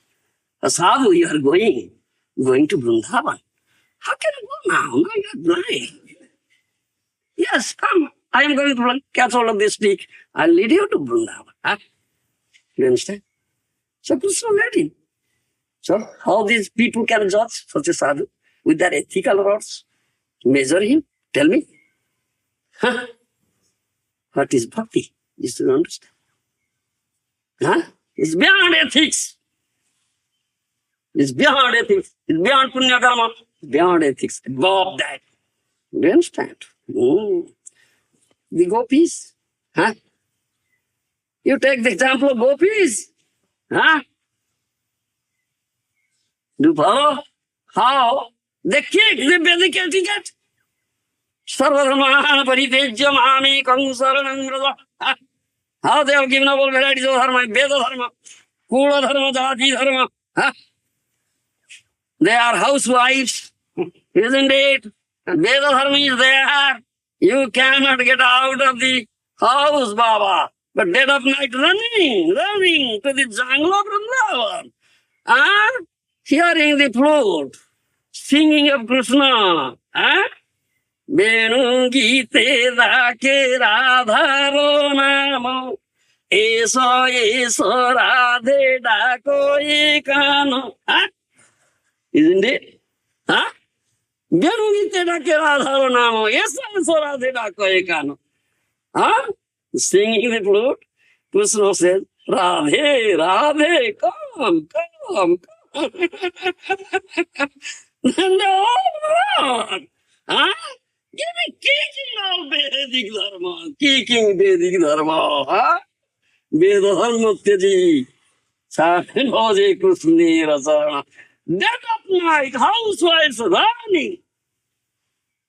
A sadhu, you are going going to Vrindavan. How can I go now? No, you're blind. Yes, come. I am going to Vrindavan. Catch hold of this stick. I'll lead you to Vrindavan. Huh? You understand? So Krishna led him. So how these people can judge such a sadhu with their ethical rods? Measure him? Tell me. Huh? What is bhakti? You should understand. Huh? It's beyond ethics. It's beyond ethics. It's beyond punya karma. It's beyond ethics. Above that. Do you understand? The gopis. Huh? You take the example of gopis. Huh? Do you follow? How? They kick the Vedic etiquette. Sarvadharmana paritejya mami kansaranam vrata. Huh? How they have given up all varieties of dharma, Veda dharma, Kula dharma, Jati dharma. Huh? They are housewives, isn't it? And Veda dharma is there. You cannot get out of the house, Baba. But dead of night running to the jungle of Vrindavan. And hearing the flute, singing of Krishna. Venu Gite Dake Radharo Namo Eso Radhe Dako Ekano. Isn't it? Venu Gite Dake Radharo Namo Eso Radhe Dako Ekano. Singing the flute, Krishna says, Radhe, Radhe, come. Then they all run. Give me kicking all Vedic dharma, kicking Vedic dharma. Veda dharma tyaji, Sakinoji Krishna Rasarana. Dead of night, housewives running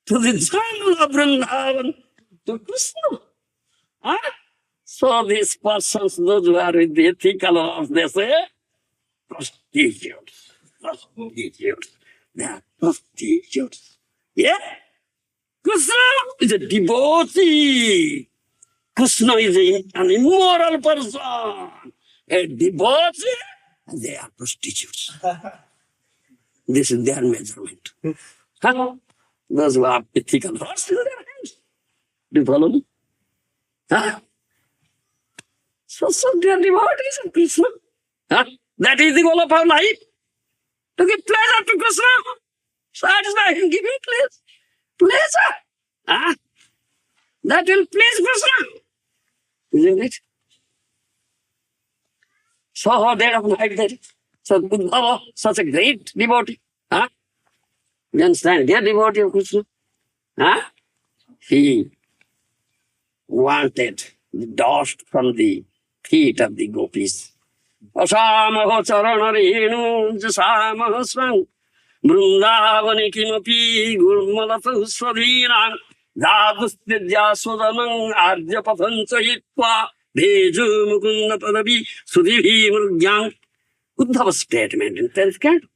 to the jungle of Vrindavan to Krishna. So these persons, those who are with the ethical laws, they say, prostitutes. They are prostitutes. Yeah? Krishna is a devotee. Krishna is an immoral person. A devotee, and they are prostitutes. This is their measurement. Those who have ethical laws in their hands. Do you follow me? So they are devotees of Krishna. That is the goal of our life. To give pleasure to Krishna. Satisfy him, give him pleasure. That will please Krishna. Isn't it? So dead of night there. So Uddhava, such a great devotee. You understand? They are devotee of Krishna. He wanted the dust from the feet of the gopis. Asamaho charanarenu jasamaho swang vrindavani kimapi gurmalatu swadhinam jadustidya swadanam arjapathancha hitva bheju mukunda padavi sudibhi mrugyam. Uddhava statement in 10th canto.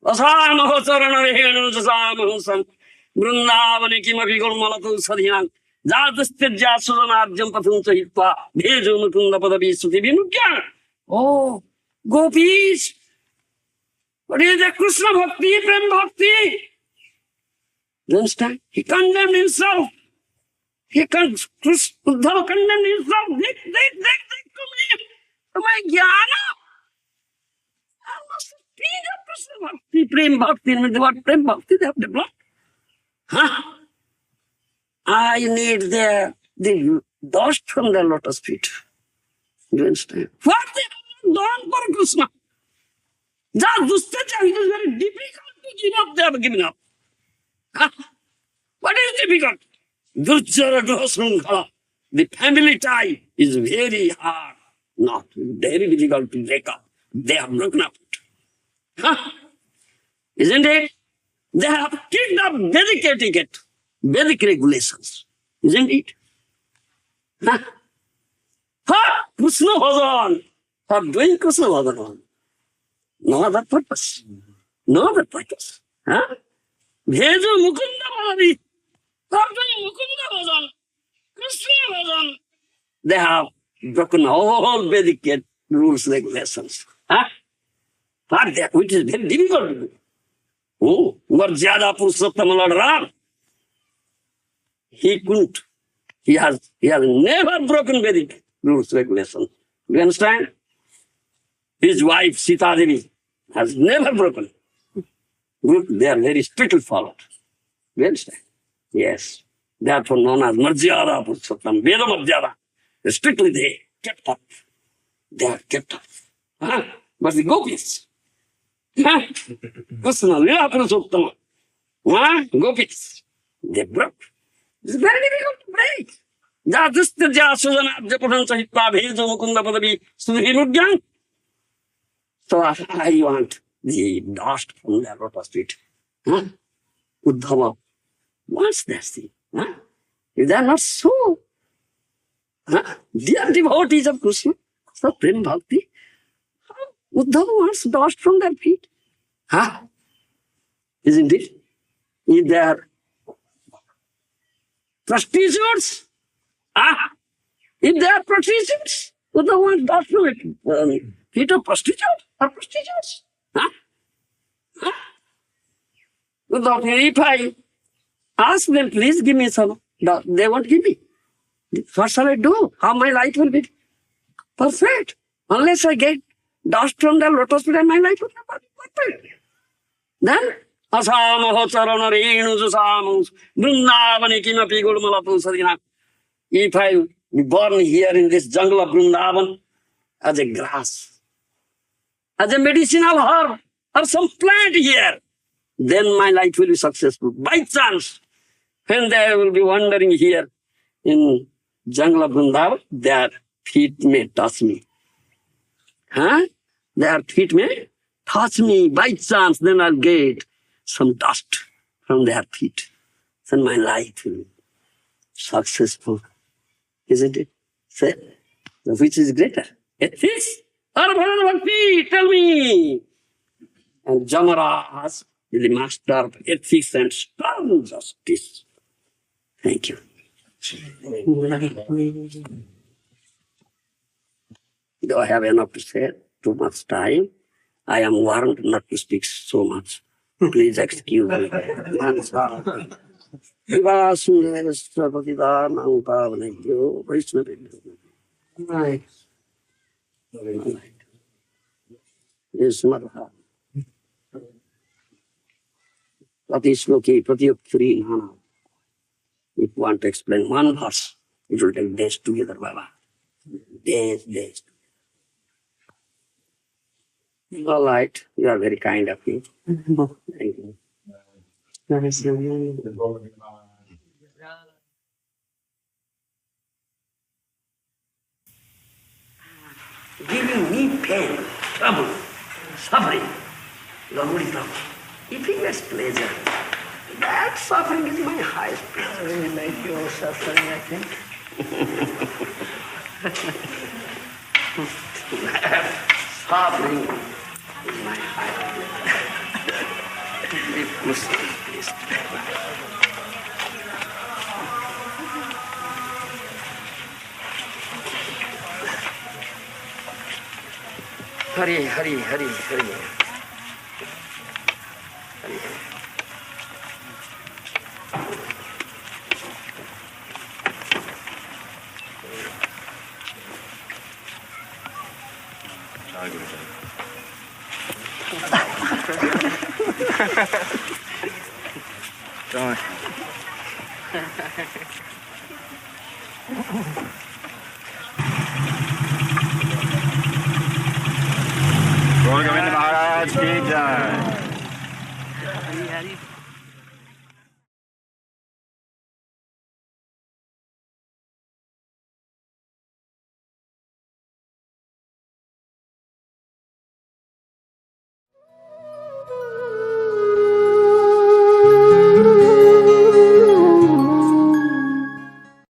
Asamaho charanarenu jasamaho swang vrindavani kimapi gurmalatu swadhinam Jadustidya sudanarjam pathuncha hitva bheju mukunda padavi sudibhi mrugyam. Oh, gopis! What is the Krishna bhakti, Prem bhakti? You understand? He condemned himself. Uddhava condemned himself. Look to my jnana. I must be the Krishna bhakti, Prem bhakti. With the word Prem bhakti, they have developed. I need the dust from the lotus feet. You understand? What they have done for Krishna? It is very difficult to give up. They have given up. What is difficult? Durjara Gosrankala. The family tie is very hard. Not very difficult to break up. They have broken up. Isn't it? They have kicked up Vedic etiquette, Vedic regulations. Isn't it? Krishna Bhajan. For doing Krishna Bhajan. No other purpose. No other purpose. Bheju Mukunda Bhadavi. For doing Mukunda Bhajan. Krishna Bhajan. They have broken all Vedic rules, regulations. For that, which is very difficult to do. Marjada Purushottam Lord Ram. He couldn't. He has never broken Vedic rules, regulations. Do you understand? His wife, Sita Devi, has never broken. They are very strictly followed. Do you understand? Yes. Therefore known as Marjada Purushottam, Veda Marjada. Strictly they kept up. They are kept up. Huh? But the gopis, huh? Krishna, Lila Purushottam, huh? Gopis, they broke. It's very difficult to break. Jadisthya Sudana Japadan Sahitva Bhejo Mukunda Padavi Sudhirudyan. So I want the dust from the lotus feet. Huh? Uddhava wants that thing. Huh? If they are not so, huh? They are devotees of Krishna, so Prem Bhakti. Uddhava wants dust from their feet. Huh? Isn't it? If they are prostitutes, if they are prostitutes, Uddhava wants dust from it. Feet of prostitutes are prostitutes. Uddhava, if I ask them, please give me some, they won't give me. What shall I do? How my life will be perfect? Unless I get dust from the lotus feet, my life will not be perfect. Then, asamaho charana renu susamus Vrindavani kimapi gulmalatu sadina. If I be born here in this jungle of Vrindavan as a grass, as a medicinal herb, or some plant here, then my life will be successful. By chance, when they will be wandering here in jungle of Vrindavan, their feet may touch me. Huh? Their feet may touch me by chance, then I'll get some dust from their feet. Then my life will be successful. Isn't it? Say, which is greater? Ethics or Bhakti? Tell me. And Jamaraj is the master of ethics and stern justice. Thank you. Do I have enough to say? Too much time. I am warned not to speak so much. Please excuse me. Right. Yes, Madha. Pratisloki, Pratyuktari, Nana. If you want to explain one verse, it will take days together, Baba. Days. All right. You are very kind of me. Thank you. Giving me pain, trouble, suffering, Gauri trouble. If he gets pleasure, that suffering is my highest pleasure. Really like your suffering, I think. Suffering is my highest pleasure. If Muslim, please. Hari, Hari, Hari, Hari. Govinda Maharaj ki jai. Hari, Hari.